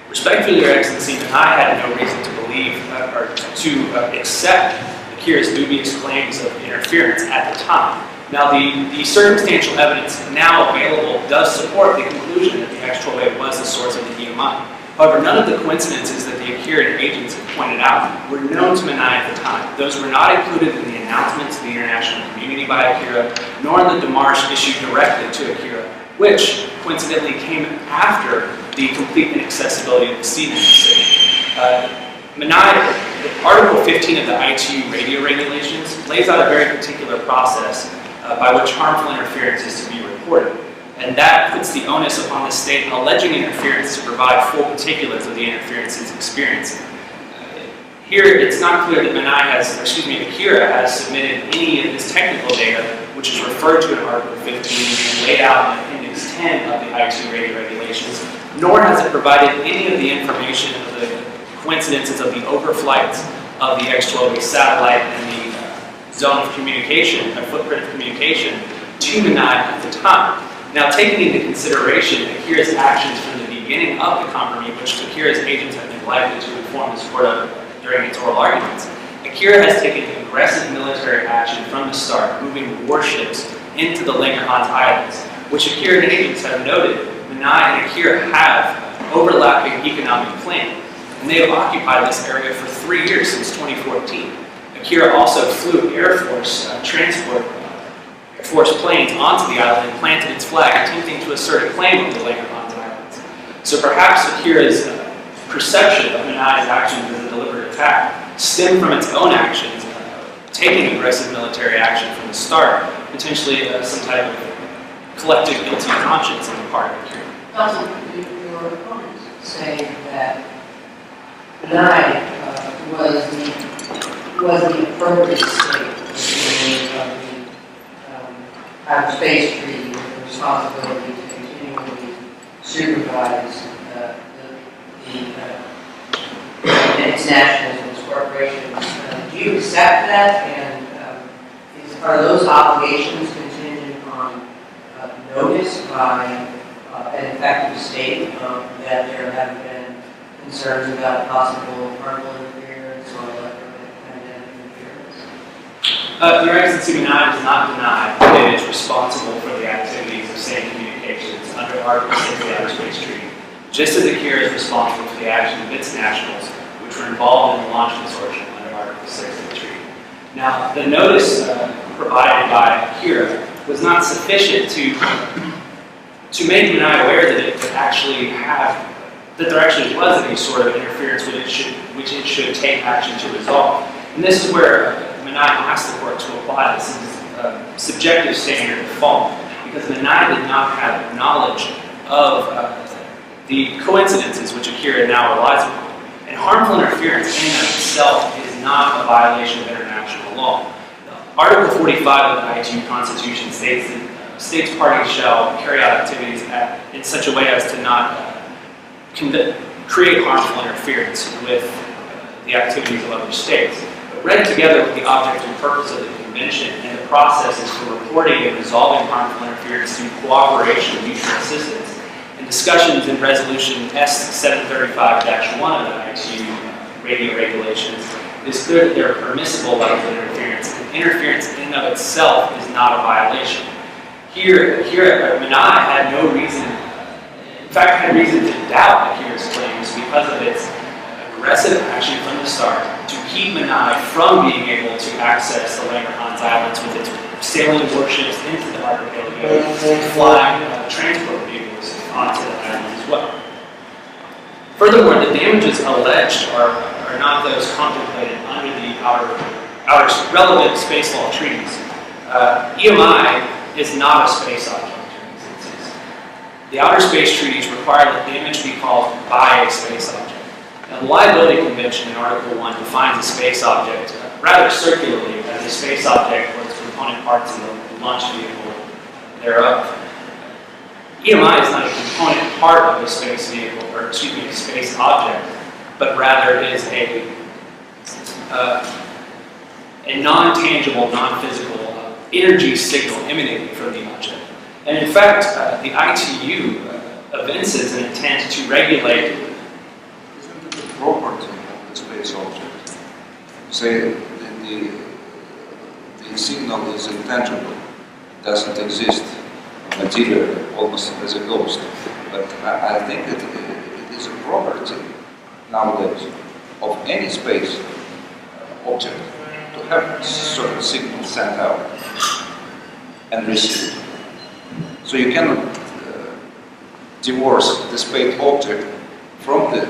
Respectfully, Your Excellency, Minai had no reason to believe or to accept Akira's dubious claims of interference at the time. Now, the circumstantial evidence now available does support the conclusion that the X-12A was the source of the EMI. However, none of the coincidences that the Akira agents have pointed out were known to Minai at the time. Those were not included in the announcement to the international community by Akira, nor in the demarche issued directly to Akira, which coincidentally came after the complete inaccessibility of the CNET signal. Minai, Article 15 of the ITU radio regulations lays out a very particular process by which harmful interference is to be reported. And that puts the onus upon the state alleging interference to provide full particulars of the interference it's experiencing. Here, it's not clear that Akira has submitted any of this technical data, which is referred to in Article 15 and laid out in Appendix 10 of the ITU radio regulations, nor has it provided any of the information of the coincidences of the overflights of the X-12A satellite and the zone of communication, a footprint of communication, to Minai at the time. Now, taking into consideration Akira's actions from the beginning of the compromise, which Akira's agents have neglected to inform this court of during its oral arguments, Akira has taken aggressive military action from the start, moving warships into the Langerhans Islands, which Akira agents have noted Minai and Akira have overlapping economic plans. and they have occupied this area for 3 years since 2014. Akira also flew Air Force Air Force planes onto the island and planted its flag, attempting to assert a claim of the Langerhans Islands. So perhaps Akira's perception of Minai's actions as a deliberate attack stemmed from its own actions, taking aggressive military action from the start, potentially some type of collective guilty conscience on the part of Akira. Also, your opponents say that Minai was the appropriate state of the outer space treaty with the responsibility to continually supervise its nationals and its corporations. Do you accept that? And are those obligations contingent on notice by an effective state that there have been concerns about possible harmful interference or electromagnetic interference? Your Excellency, Minai does not deny that it is responsible for the activities of state communications under Article 6 of the Outer Space Treaty, just as Akira is responsible for the action of its nationals, which were involved in the launch consortium under Article 6 of the treaty. Now, the notice provided by Akira was not sufficient to make Minai aware that it could actually that there actually was any sort of interference which it should take action to resolve. And this is where Minai asked the court to apply this subjective standard of fault, because Minai did not have knowledge of the coincidences which Akira now relies upon. And harmful interference in and of itself is not a violation of international law. Article 45 of the ITU Constitution states that states parties shall carry out activities in such a way as to not create harmful interference with the activities of other states. But read together with the object and purpose of the Convention and the processes for reporting and resolving harmful interference through cooperation and mutual assistance, and discussions in Resolution S735-1 of the ITU radio regulations, it is clear that there are permissible levels of interference, and interference in and of itself is not a violation. Here Minai had no reason, in fact, had reason to doubt Akira's claims because of its aggressive action from the start to keep Minai from being able to access the Langerhans Islands with its sailing warships into the archipelago and flying transport vehicles onto the island as well. Furthermore, the damages alleged are not those contemplated under the outer relevant space law treaties. EMI is not a space object in these instances. The outer space treaties require that damage be caused by a space object. Now, the Liability Convention in Article 1 defines a space object rather circularly as a space object or its component parts in the launch vehicle thereof. EMI is not a component part of a space vehicle, or excuse me, a space object, but rather is a non-tangible, non-physical energy signal emanating from the object. And in fact, the ITU evinces an intent to regulate. Isn't it the property of the space object? Say the signal is intangible, doesn't exist, material, almost as a ghost. But I think that it is a property nowadays of any space object to have certain signals sent out and received. So you cannot divorce the space object from the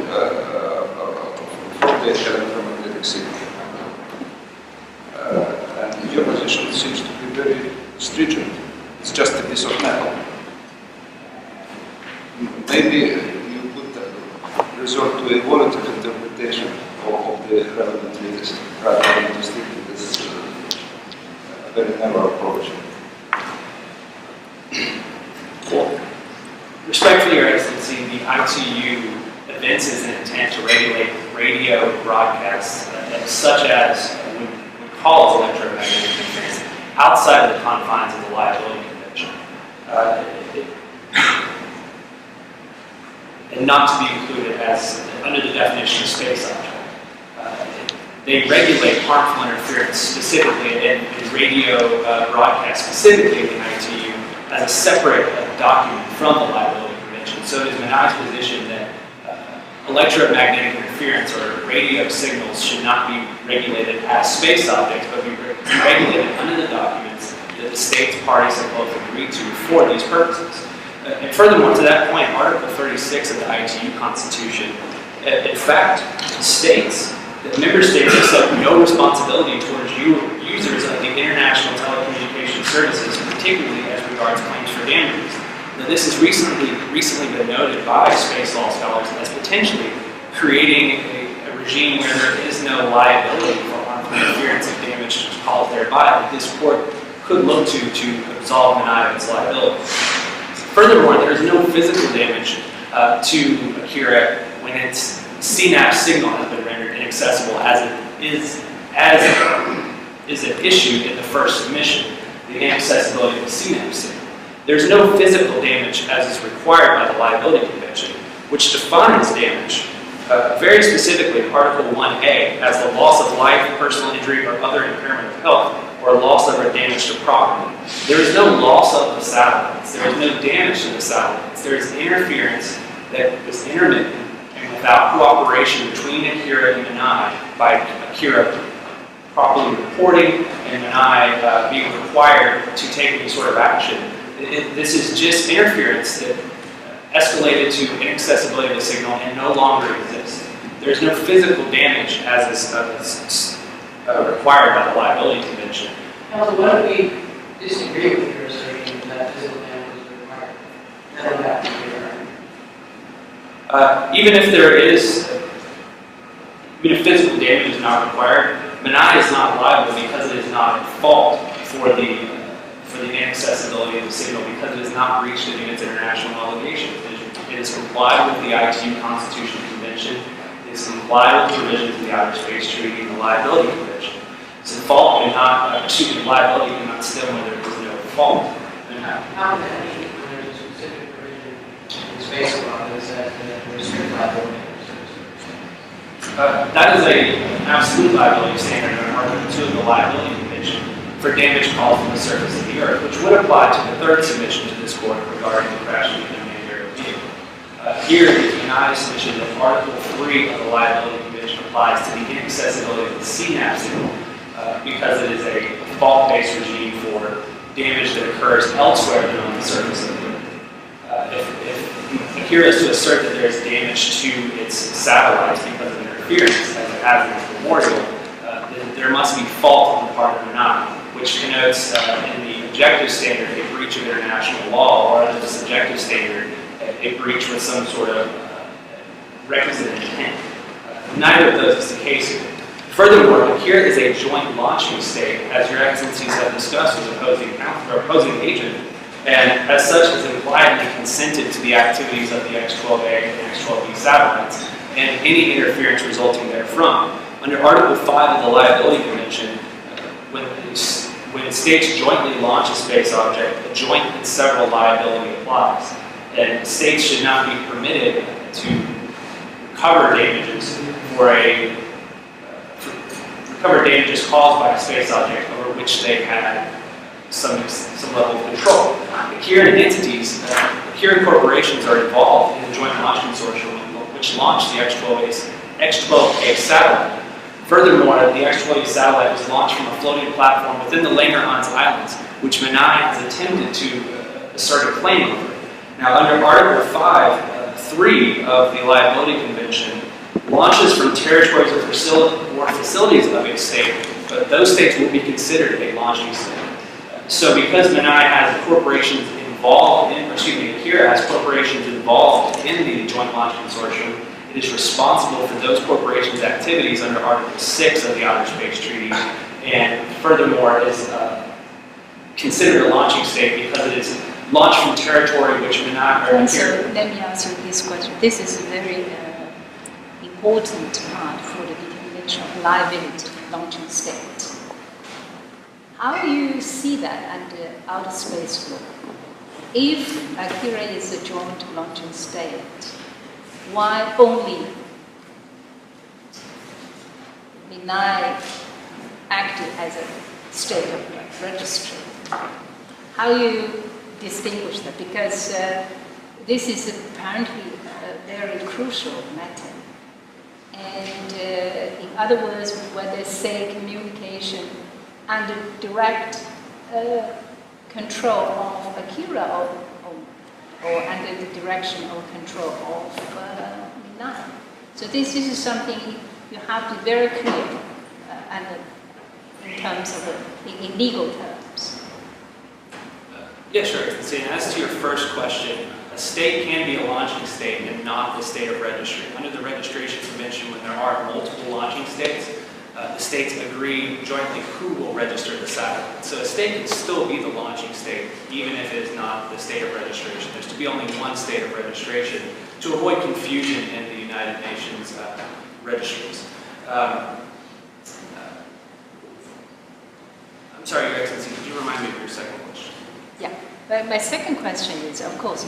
electromagnetic signal. And your position seems to be very stringent. It's just a piece of metal. Maybe you could resort to a qualitative interpretation of the relevant treatise rather than to stick to this very narrow approach. Well, respectfully, Your Excellency, the ITU evinces an intent to regulate radio broadcasts such as would cause electromagnetic interference outside of the confines of the Liability Convention, and not to be included as under the definition of space object. They regulate harmful interference specifically in radio broadcasts, specifically in the ITU, as a separate document from the Liability Convention. So it is Minai's position that electromagnetic interference or radio signals should not be regulated as space objects, but be regulated under the documents that the states parties have both agreed to for these purposes. And furthermore, to that point, Article 36 of the ITU Constitution, in fact, states that member states accept no responsibility towards users of the international telecommunication services, particularly as regards claims for damages. Now, this has recently been noted by space law scholars as potentially creating a regime where there is no liability for harmful interference and damage caused thereby that this court could look to absolve MNI of its liability. Furthermore, there is no physical damage to Akira when its CNAP signal has been rendered inaccessible as it issued in the first submission, the inaccessibility of the CNAP signal. There's no physical damage as is required by the Liability Convention, which defines damage very specifically in Article 1A as the loss of life, personal injury, or other impairment of health, or loss of or damage to property. There is no loss of the satellites. There is no damage to the satellites. There is interference that is intermittent and without cooperation between Akira and MNI by Akira properly reporting and MNI being required to take any sort of action. This is just interference that escalated to inaccessibility of the signal and no longer exists. There is no physical damage as is required by the Liability Convention. Counsel, what if we disagree with your assertion that physical damage is required? That would have to be right. Even if there is, even if physical damage is not required, MNI is not liable because it is not at fault for the inaccessibility of the signal because it has not breached any of its international obligations. It is complied with the ITU Constitution Convention. It is complied with provisions of the Outer Space Treaty and the Liability Convention. So fault cannot, liability cannot stem when there is no fault. How can that be when there's a specific provision in space law that says that there's strict liability? That is an absolute liability standard under Article 2 of the Liability Convention for damage caused from the surface of the Earth, which would apply to the third submission to this court regarding the crash of the unmanned aerial vehicle. Here, it is United submission that Article 3 of the Liability Convention applies to the inaccessibility of the CNAP signal because it is a fault-based regime for damage that occurs elsewhere than on the surface of the Earth. If Akira is to assert that there is damage to its satellites because of interference, as it has in its memorial, then there must be fault on the part of MNI, which connotes in the objective standard a breach of international law, or under the subjective standard a breach with some sort of requisite intent. Neither of those is the case here. Furthermore, Akira is a joint launching state, as your excellencies have discussed with opposing agent, and as such has impliedly consented to the activities of the X-12A and X-12B satellites, and any interference resulting therefrom. Under Article 5 of the Liability Convention, when states jointly launch a space object, a joint and several liability applies. And states should not be permitted to recover damages recover damages caused by a space object over which they had some level of control. Akira entities, Akira corporations are involved in the Joint Launch Consortium which launched the X-12A satellite. Furthermore, the X-12A satellite was launched from a floating platform within the Langerhans Islands, which MNI has attempted to assert a claim over. Now, under Article 5.3 of the Liability Convention, launches from territories or facilities of a state, but those states will be considered a launching state. So because MNI has corporations involved in, Akira has corporations involved in the Joint Launch Consortium, it is responsible for those corporations' activities under Article 6 of the Outer Space Treaty, and furthermore is considered a launching state because it is launched from territory which MNI or Akira. Let me answer this question. This is a very important part for the determination of liability launching state. How do you see that under outer space law? If Akira is a joint launching state, why only MNI acted as a state of registry? How do you distinguish that? Because this is apparently a very crucial matter. And in other words, when they say communication under direct control of Akira or under the direction or control of Minai. So this is something you have to be very clear and in terms of in legal terms. Yeah, sure. So as to your first question, a state can be a launching state and not the state of registry. Under the registration convention, when there are multiple launching states, the states agree jointly who will register the satellite. So a state can still be the launching state, even if it is not the state of registration. There's to be only one state of registration to avoid confusion in the United Nations registries. I'm sorry, Your Excellency, could you remind me of your second question? Yeah. But my second question is, of course,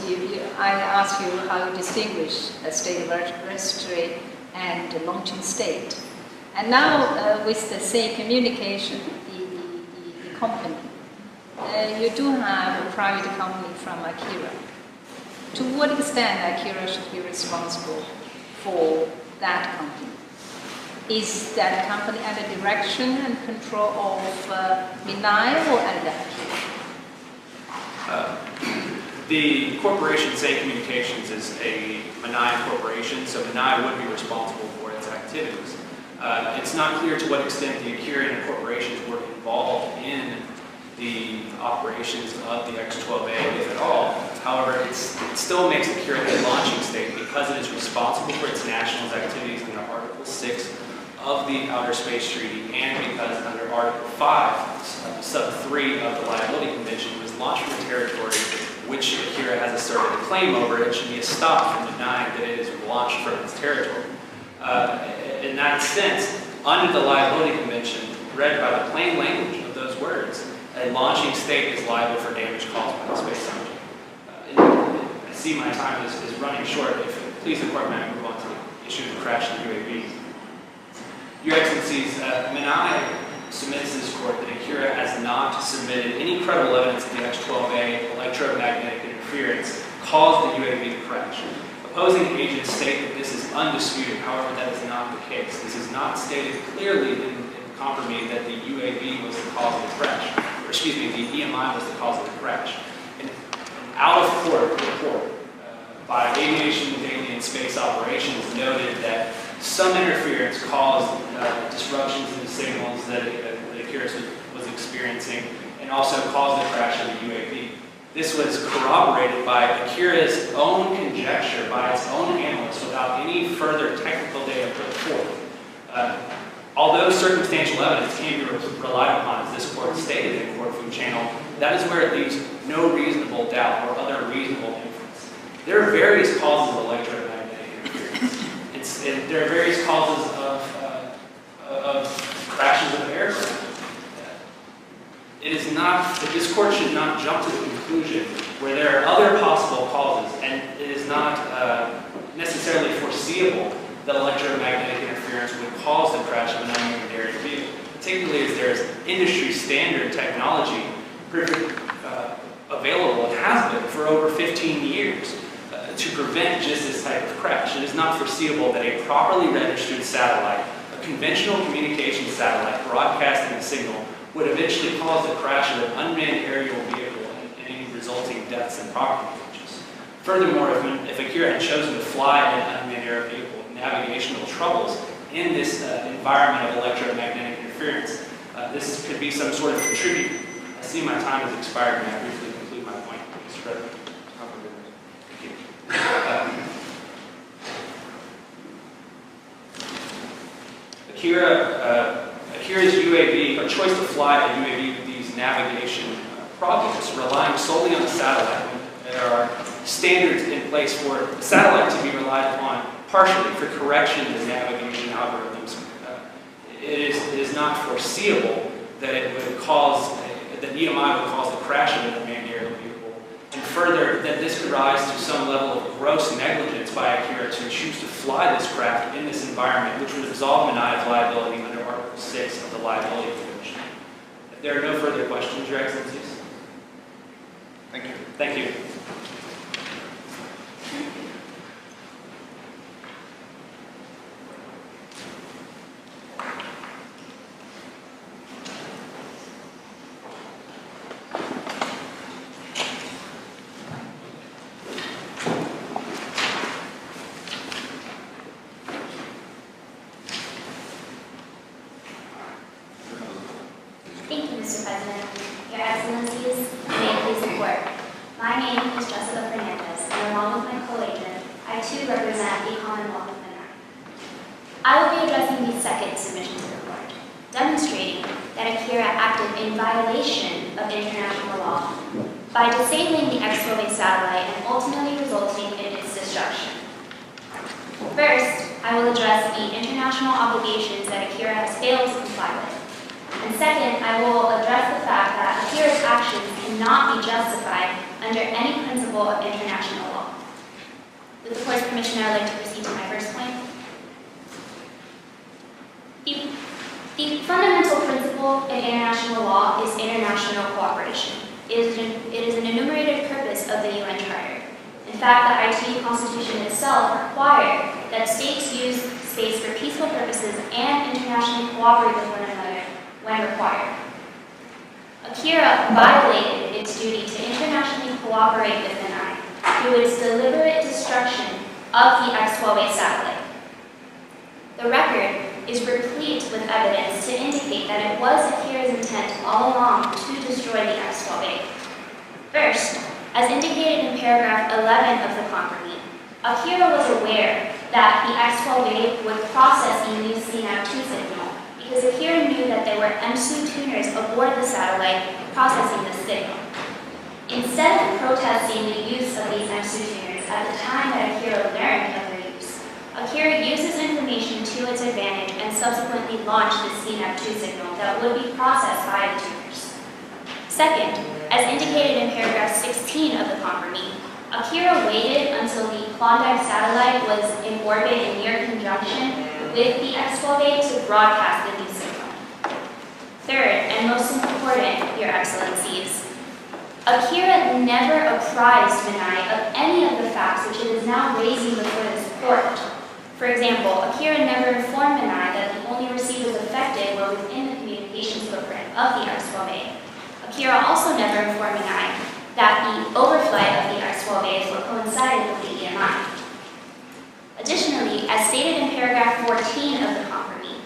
I asked you how you distinguish a state of registry and a launching state. And now, with the same communication, the company, you do have a private company from Akira. To what extent Akira should be responsible for that company? Is that company under direction and control of Minai or under Akira? The corporation, Say Communications, is a Minai corporation, so Minai would be responsible for its activities. It's not clear to what extent the Akira and corporations were involved in the operations of the X-12A, if at all. However, it still makes Akira a launching state because it is responsible for its national activities under Article 6 of the Outer Space Treaty, and because under Article 5, Sub 3 of the Liability Convention, was launched from a territory which Akira has asserted a claim over. It should be stopped from denying that it is launched from its territory. In that sense, under the Liability Convention, read by the plain language of those words, a launching state is liable for damage caused by the space subject. I see my time is running short. If please the court may move on to the issue of the crash of the UAV. Your Excellencies, Minai submits to this court that Akira has not submitted any credible evidence that the X-12A electromagnetic interference caused the UAV to crash. Opposing agents state that this is undisputed. However, that is not the case. This is not stated clearly in compromise that the UAV was the cause of the crash. Or excuse me, the EMI was the cause of the crash. An out-of-court report by Aviation Daily and Space Operations noted that some interference caused disruptions in the signals that Akira was experiencing, and also caused the crash of the UAV. This was corroborated by Akira's own conjecture, by its own analysts, without any further technical data put forth. Although circumstantial evidence can be relied upon, as this court stated in Court Food Channel, that is where it leaves no reasonable doubt or other reasonable inference. There are various causes of electromagnetic interference. There are various causes of crashes of aircraft. It is not, this court should not jump to the conclusion where there are other possible causes, and it is not necessarily foreseeable that electromagnetic interference would cause the crash of an unmanned aerial vehicle, particularly as there is industry standard technology available and has been for over 15 years to prevent just this type of crash. It is not foreseeable that a properly registered satellite, a conventional communications satellite broadcasting a signal, would eventually cause the crash of an unmanned aerial vehicle and any resulting deaths and property damages. Furthermore, if Akira had chosen to fly an unmanned aerial vehicle with navigational troubles in this environment of electromagnetic interference, this could be some sort of contributor. I see my time has expired. May I briefly conclude my point, Mr. President? Akira's UAV, or choice to fly a UAV with these navigation problems, relying solely on the satellite. There are standards in place for the satellite to be relied upon partially for correction of navigation algorithms. It is not foreseeable that it would cause, that EMI would cause the crash of an unmanned aerial vehicle. And further, that this could rise to some level of gross negligence by Akira to choose to fly this craft in this environment, which would absolve Minai's liability under Article 6 of the Liability Convention. If there are no further questions, Your Excellencies. Thank you. Thank you. name is Jessica Fernandez, and along with my co-agent, I too represent the Commonwealth of Menai. I will be addressing the second submission to the court, demonstrating that Akira acted in violation of international law by disabling the X-12A satellite and ultimately resulting in its destruction. First, I will address the international obligations that Akira has failed to comply with. And second, I will address the fact that Akira's actions cannot be justified under any principle of international law. With the court's permission, I would like to proceed to my first point. The fundamental principle in international law is international cooperation. It is an enumerated purpose of the UN Charter. In fact, the IT Constitution itself required that states use space for peaceful purposes and internationally cooperate with one another when required. Akira violated its duty to internationally cooperate with Menai through its deliberate destruction of the X-12A satellite. The record is replete with evidence to indicate that it was Akira's intent all along to destroy the X-12A. First, as indicated in paragraph 11 of the compromise, Akira was aware that the X-12A would process the new CNAV-2 signal because Akira knew that there were MSU tuners aboard the satellite processing the signal. Instead of protesting the use of these MSU tuners at the time that Akira learned of their use, Akira used this information to its advantage and subsequently launched the CNAV-2 signal that would be processed by the tuners. Second, as indicated in paragraph 16 of the compromise, Akira waited until the Klondike satellite was in orbit in near conjunction with the X-12A to broadcast the new signal. Third, and most important, Your Excellencies, Akira never apprised Menai of any of the facts which it is now raising before this court. For example, Akira never informed Menai that the only receivers affected were within the communications footprint of the X-12A. Akira also never informed Menai that the overflight of the X-12As were coincided with the EMI. Additionally, as stated in paragraph 14 of the compromise,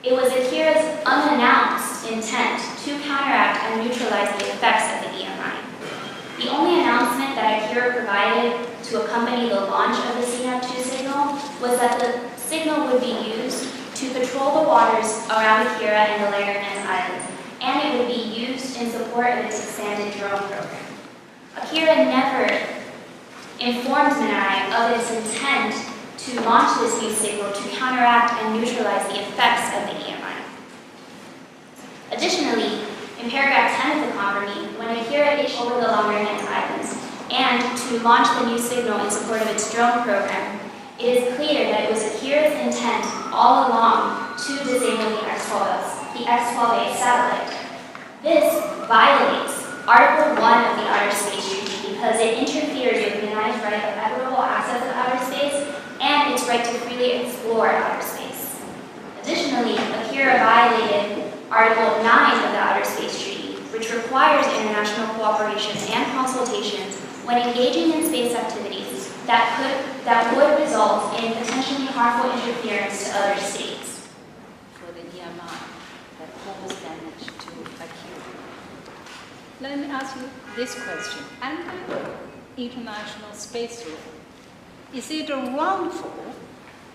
it was Akira's unannounced intent to counteract and neutralize the effects of the EMI. The only announcement that Akira provided to accompany the launch of the CNAV-2 signal was that the signal would be used to patrol the waters around Akira and the Larianes Islands, and it would be used in support of its expanded drone program. Akira never informed Menai of its intent to launch this new signal to counteract and neutralize the effects of the EMI. Additionally, in paragraph 10 of the compromise, when Akira issued over the Larianes Islands and to launch the new signal in support of its drone program, it is clear that it was Akira's intent all along to disable the X-12A satellite. This violates Article 1 of the Outer Space Treaty because it interferes with Menai's right of equitable access to outer space and its right to freely explore outer space. Additionally, Akira violated Article 9 of the Outer Space Treaty, which requires international cooperation and consultations when engaging in space activities that would result in potentially harmful interference to other states. For the EMI that causes damage to Akira. Let me ask you this question. Under international space law, is it wrongful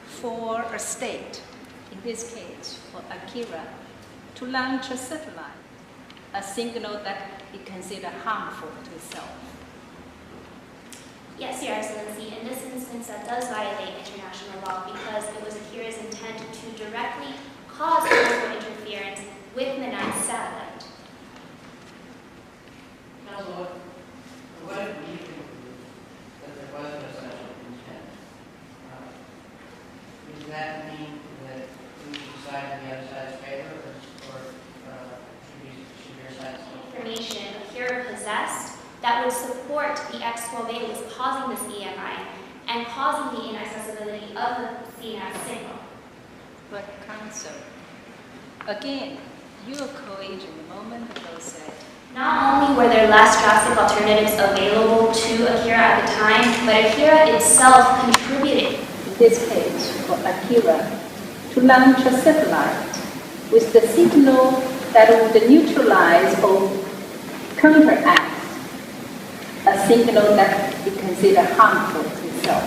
for a state, in this case for Akira, to launch a satellite, a signal that it considers harmful to itself? Yes, Your Excellency. In this instance, that does violate international law because it was Akira's intent to directly cause harmful interference with Menai's satellite. Counsel, what if we conclude that there was no such intent? Does that mean that we should decide in the other side's favor, or should your side still? Information Akira possessed that would support the X-12A was causing this EMI and causing the inaccessibility of the CNAV signal. But counsel, again, your co-agent a moment ago said, not only were there less drastic alternatives available to Akira at the time, but Akira itself contributed. In this case, for Akira to launch a satellite with the signal that would neutralize or counteract a a signal that is considered harmful to itself?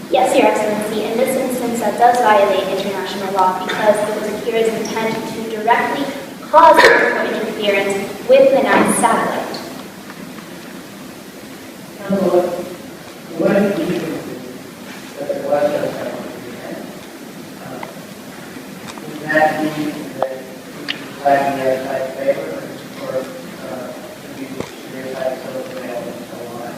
Yes, Your Excellency. In this instance, that does violate international law because it was Akira's intent to directly cause interference with the ninth satellite. What is the difference that there was no satellite event? Does that mean that you decide the outside favor or should you decide some of the mail and so on?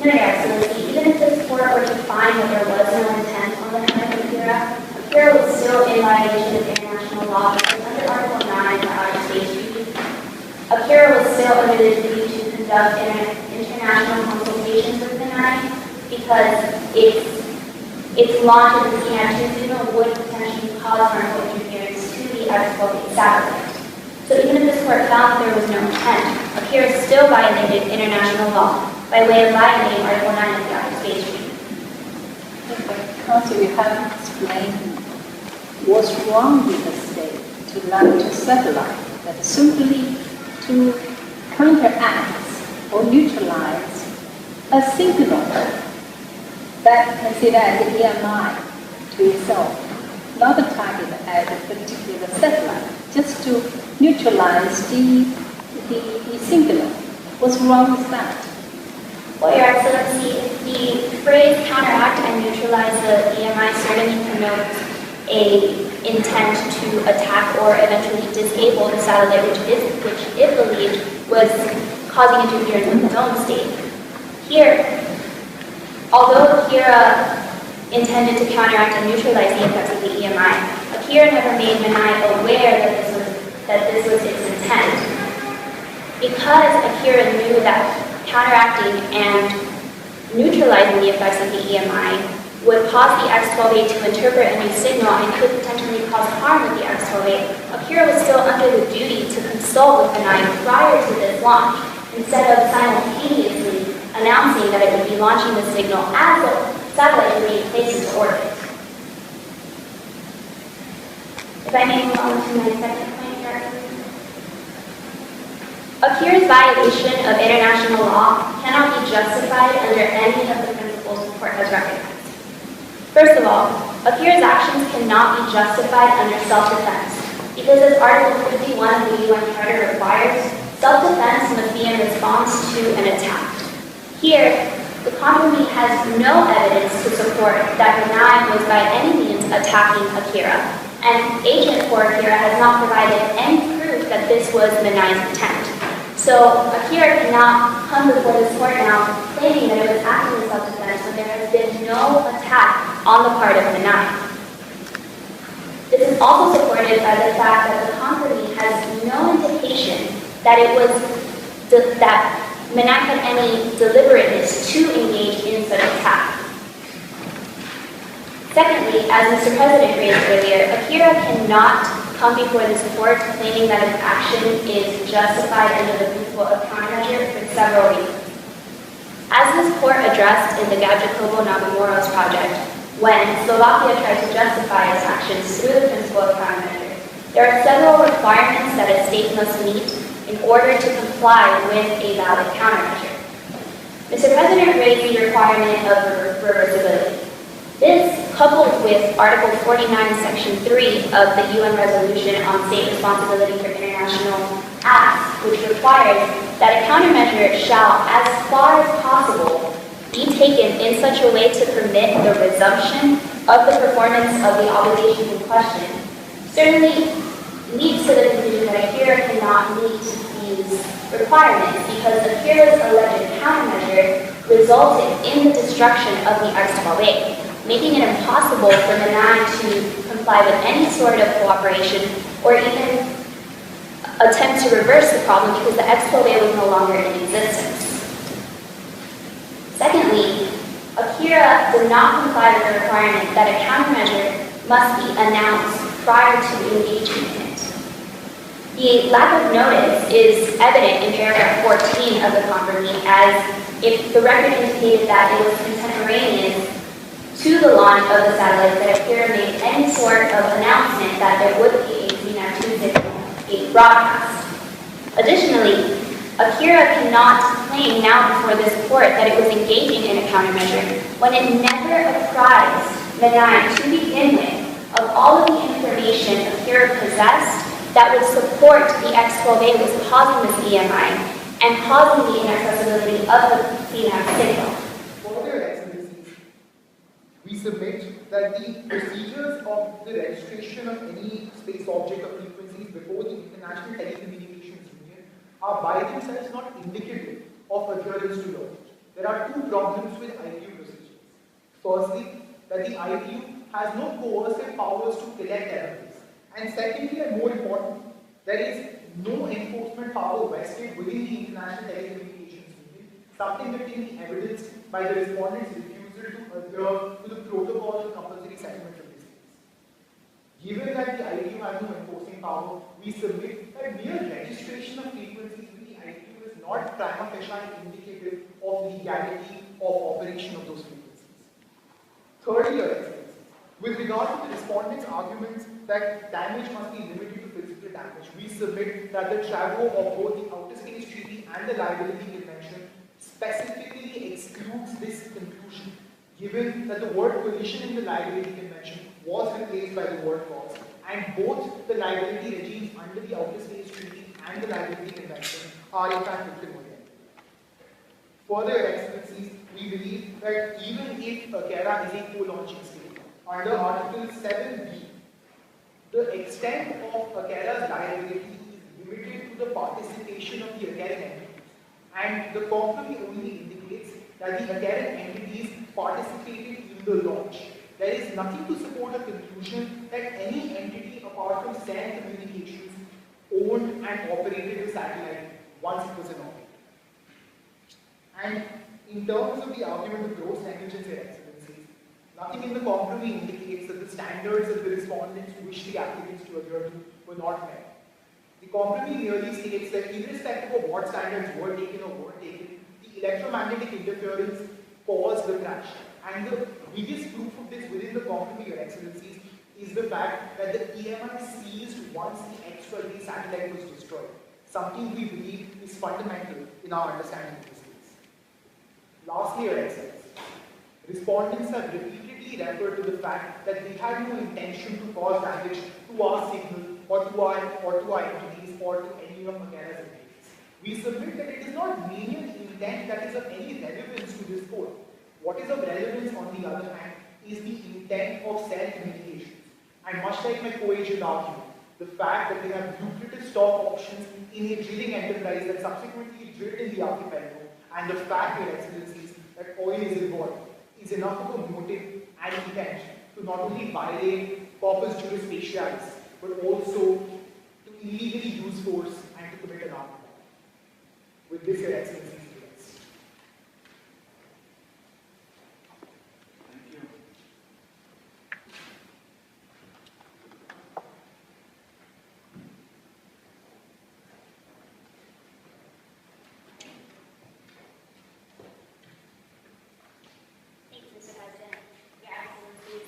No, Your Excellency. Even if this court were to find that there was no intent on the part of Akira, Akira was still in violation of international law because under Article 9 of the Outer Space Treaty, Akira was still under the duty to conduct international consultations with the Nine because its launch of the CNAP-2 signal would potentially cause harmful interference to the X-12 satellite. So even if this court found that there was no intent, Akira still violated international law by way of violating Article 9 of the Outer Space Treaty. Council, you have explained what's wrong with the state to launch a satellite that simply to counteract or neutralize a signal that considered as EMI to itself, not targeted at a particular satellite, just to neutralize the signal. What's wrong with that? Well, Your Excellency, the phrase counteract and neutralize the EMI certainly connotes an intent to attack or eventually disable the satellite, which it believed was causing interference with its own state. Here, although Akira intended to counteract and neutralize the effects of the EMI, Akira never made Menai aware that this was its intent. Because Akira knew that counteracting and neutralizing the effects of the EMI would cause the X-12A to interpret a new signal and could potentially cause harm with the X-12A, Akira was still under the duty to consult with Menai prior to this launch, instead of simultaneously announcing that it would be launching the signal as the satellite is being placed into orbit. If I may move on to my second point here. Akira's violation of international law cannot be justified under any of the principles the court has recognized. First of all, Akira's actions cannot be justified under self-defense, because as Article 51 of the UN Charter requires, self-defense must be in response to an attack. Here, the company has no evidence to support that Menai was by any means attacking Akira, and agent for Akira has not provided any proof that this was Menai's intent. So Akira cannot come before this court now claiming that it was acting in self-defense when there has been no attack on the part of Menai. This is also supported by the fact that the company has no indication that that Menai had any deliberateness to engage in such attack. Secondly, as Mr. President raised earlier, Akira cannot come before this court claiming that its action is justified under the principle of countermeasure for several reasons. As this court addressed in the Gabjakovo Nagamoros project, when Slovakia tried to justify its actions through the principle of countermeasure, there are several requirements that a state must meet in order to comply with a valid countermeasure. Mr. President raised the requirement of reversibility. This, coupled with Article 49, Section 3 of the UN Resolution on State Responsibility for International Acts, which requires that a countermeasure shall, as far as possible, be taken in such a way to permit the resumption of the performance of the obligations in question, certainly leads to the conclusion that Akira cannot meet these requirements because Akira's alleged countermeasure resulted in the destruction of the X-12A, making it impossible for Menai to comply with any sort of cooperation or even attempt to reverse the problem because the X-12A was no longer in existence. Secondly, Akira did not comply with the requirement that a countermeasure must be announced prior to engaging in it. The lack of notice is evident in paragraph 14 of the compromise, as if the record indicated that it was contemporaneous to the launch of the satellite that Akira made any sort of announcement that there would be a CNAP-2 signal being broadcast. Additionally, Akira cannot claim now before this court that it was engaging in a countermeasure when it never apprised Menai to begin with of all of the information Akira possessed that would support the X12A was causing this EMI and causing the inaccessibility of the CNAV signal. Further, Excellencies, we submit that the procedures of the registration of any space object or frequencies before the International Telecommunications Union are by themselves not indicative of adherence to law. There are two problems with ITU procedures. Firstly, that the ITU has no coercive powers to collect evidence. And secondly, and more important, there is no enforcement power vested within the International Telecommunications Union, something that can be evidenced by the respondent's refusal to adhere to the protocol of compulsory settlement of this case. Given that the ITU has no enforcing power, we submit that mere registration of frequencies with the ITU is not prima facie indicative of legality of operation of those frequencies. Thirdly, Your Excellencies, with regard to the respondent's arguments that damage must be limited to physical damage, we submit that the TRAVO of both the Outer Space Treaty and the Liability Convention specifically excludes this conclusion, given that the word collision in the Liability Convention was replaced by the word cause, and both the liability regimes under the Outer Space Treaty and the Liability Convention are in fact victim oriented. Further, Your Excellencies, we believe that even if Akira is a co-launching state, under Article 7b, the extent of Akira's liability is limited to the participation of the Akiran entities, and the compromise only indicates that the Akiran entities participated in the launch. There is nothing to support a conclusion that any entity apart from CERN Communications owned and operated the satellite once it was in orbit. And in terms of the argument of gross negligence, Your Excellencies, nothing in the compromise indicates that the standards that the respondents wish the applicants to adhere to were not met. The compromise merely states that irrespective of what standards were taken or weren't taken, the electromagnetic interference caused the crash. And the biggest proof of this within the compromise, Your Excellencies, is the fact that the EMI ceased once the X12A satellite was destroyed, something we believe is fundamental in our understanding of this case. Lastly, Your Excellencies, respondents have repeatedly referred to the fact that they had no intention to cause damage to our signal or to our entities or to any of Akira's entities. We submit that it is not menial intent that is of any relevance to this code. What is of relevance, on the other hand, is the intent of CERN Communications. And much like my co-agent argued, the fact that they have lucrative stock options in a drilling enterprise that subsequently drilled in the archipelago, and the fact, Your Excellencies, that oil is involved, is enough of a motive and intent to not only violate corpus juris specialis, but also to illegally use force and to commit an armed act. With this, Your Excellencies, yes. Thank you. Thanks, Mr. President. Your Excellencies,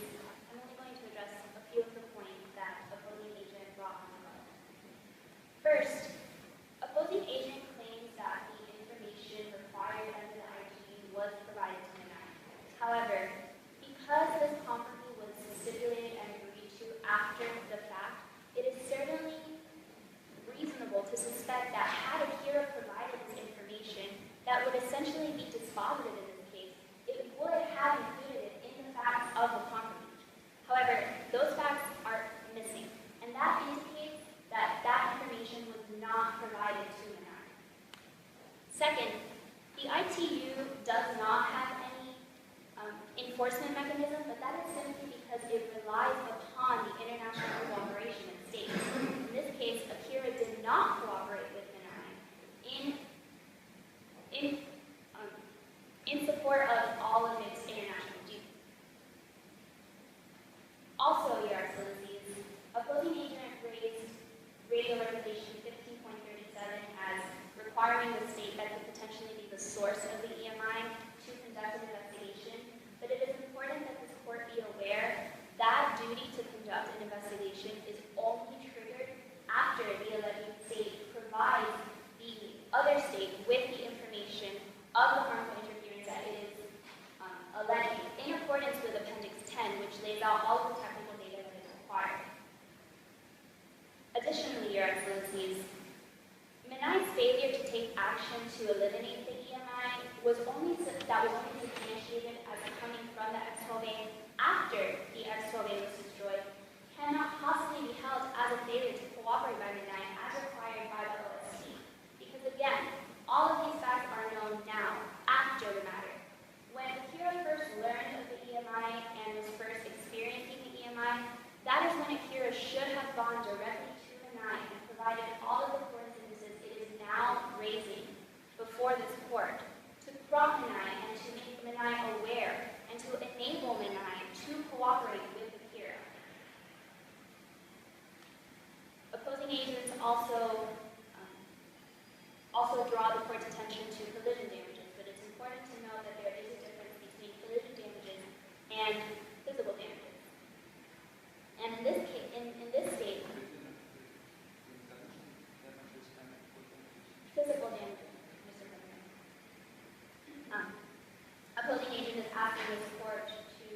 I'm only going to address a few of the points that opposing agent brought on the road. First, opposing agent claims that the information required under the IG was provided to Menai. However, because this compromise was stipulated and agreed to after the fact, it is certainly reasonable to suspect that had Akira provided this information that would essentially be dispositive in this case, it would have included it in the facts of the compromise. However, those facts are missing, and that indicates that that information was not provided to Menai. Second, the ITU does not have any enforcement mechanism, but that is simply because it relies upon the international cooperation of states. In this case, Akira did not cooperate with Menai in support of all of its international duties. Also, Your Excellencies, opposing agent raised Radio Regulation 15.37 as requiring the state that could potentially be the source of the EMI to conduct an investigation, but it is important that this court be aware that duty to conduct an investigation is only triggered after the alleged state provides the other state of the harmful interference that it is alleging, in accordance with Appendix 10, which lays out all of the technical data that is required. Additionally, Your Excellencies, Menai's failure to take action to eliminate the EMI was only substantiated as coming from the X-12A after the X-12A was destroyed, cannot possibly be held as a failure to cooperate by Menai as required by the OSC. Because again, all of these facts are known now, after the matter. When Akira first learned of the EMI and was first experiencing the EMI, that is when Akira should have gone directly to Menai and provided all of the coincidences it is now raising before this court to prompt Menai and to make Menai aware and to enable Menai to cooperate with Akira. Opposing agents also draw the court's attention to collision damages, but it's important to note that there is a difference between collision damages and physical damages. And in this case, in this state, physical damages, Mr. President. Opposing agent is asking this court to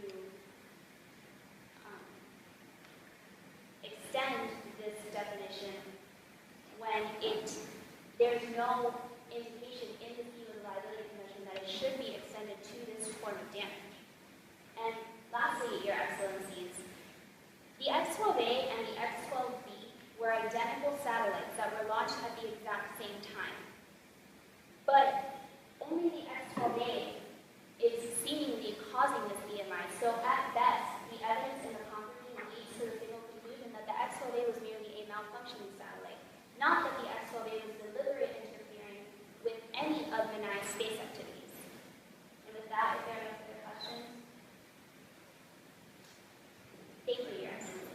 extend this definition when there's no indication in the Civil Liability Convention that it should be extended to this form of damage. And lastly, Your Excellencies, the X-12A and the X-12B were identical satellites that were launched at the exact same time. But only the X-12A is seemingly causing this EMI, so at best, the evidence in the conference leads to the single conclusion that the X-12A was merely a malfunctioning satellite, not that the X-12A was deliberate interfering with any of Menai's space activities. And with that, if there are no further questions, thank you, Your Excellency.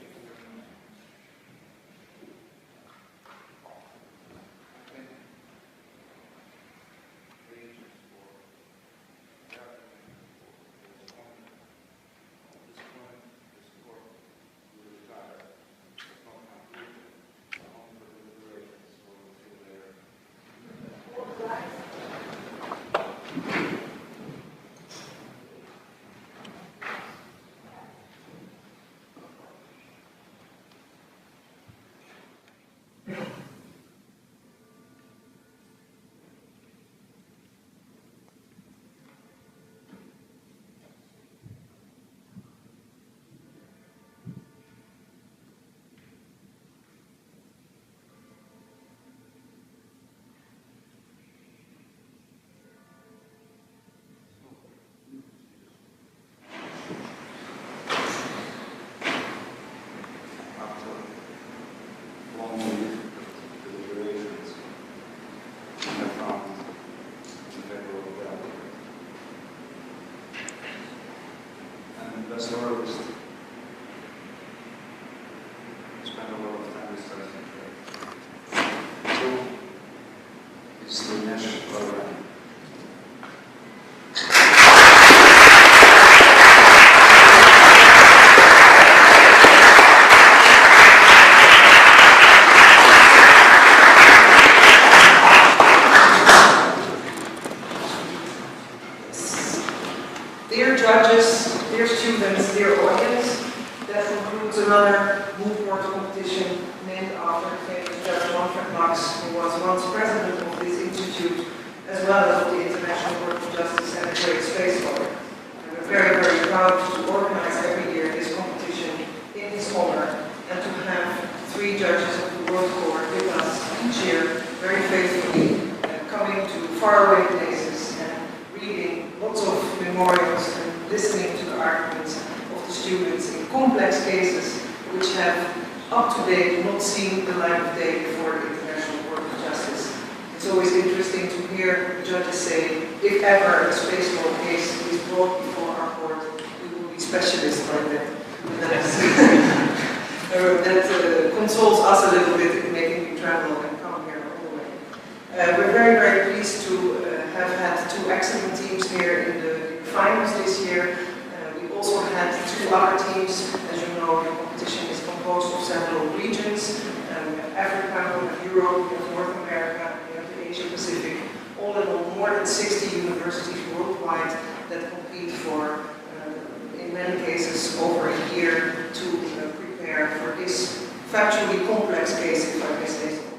That's the list. Spend a lot of time discussing that. So, it's the national program. Dear judges, dear students, dear audience, that concludes another Move Board competition named after famous Judge Manfred Max, who was once president of this institute, as well as of the International Court of Justice and a great space lawyer. And we're very, very proud to organize every year this competition in his honor and to have 3 judges of the World Court with us each year, very faithfully, coming to faraway places and reading lots of memorials and listening to the arguments of the students in complex cases which have up to date not seen the light of day before the International Court of Justice. It's always interesting to hear the judges say, if ever a space law case is brought before our court, we will be specialists like that. That consoles us a little bit in making me travel and come here all the way. We're very, very pleased to have had 2 excellent teams here in the finals this year. We also had 2 other teams. As you know, the competition is composed of several regions. We have Africa, we have Europe, we have North America, we have the Asia Pacific, all in all, more than 60 universities worldwide that compete for, in many cases, over a year to prepare for this factually complex case, if I may say so.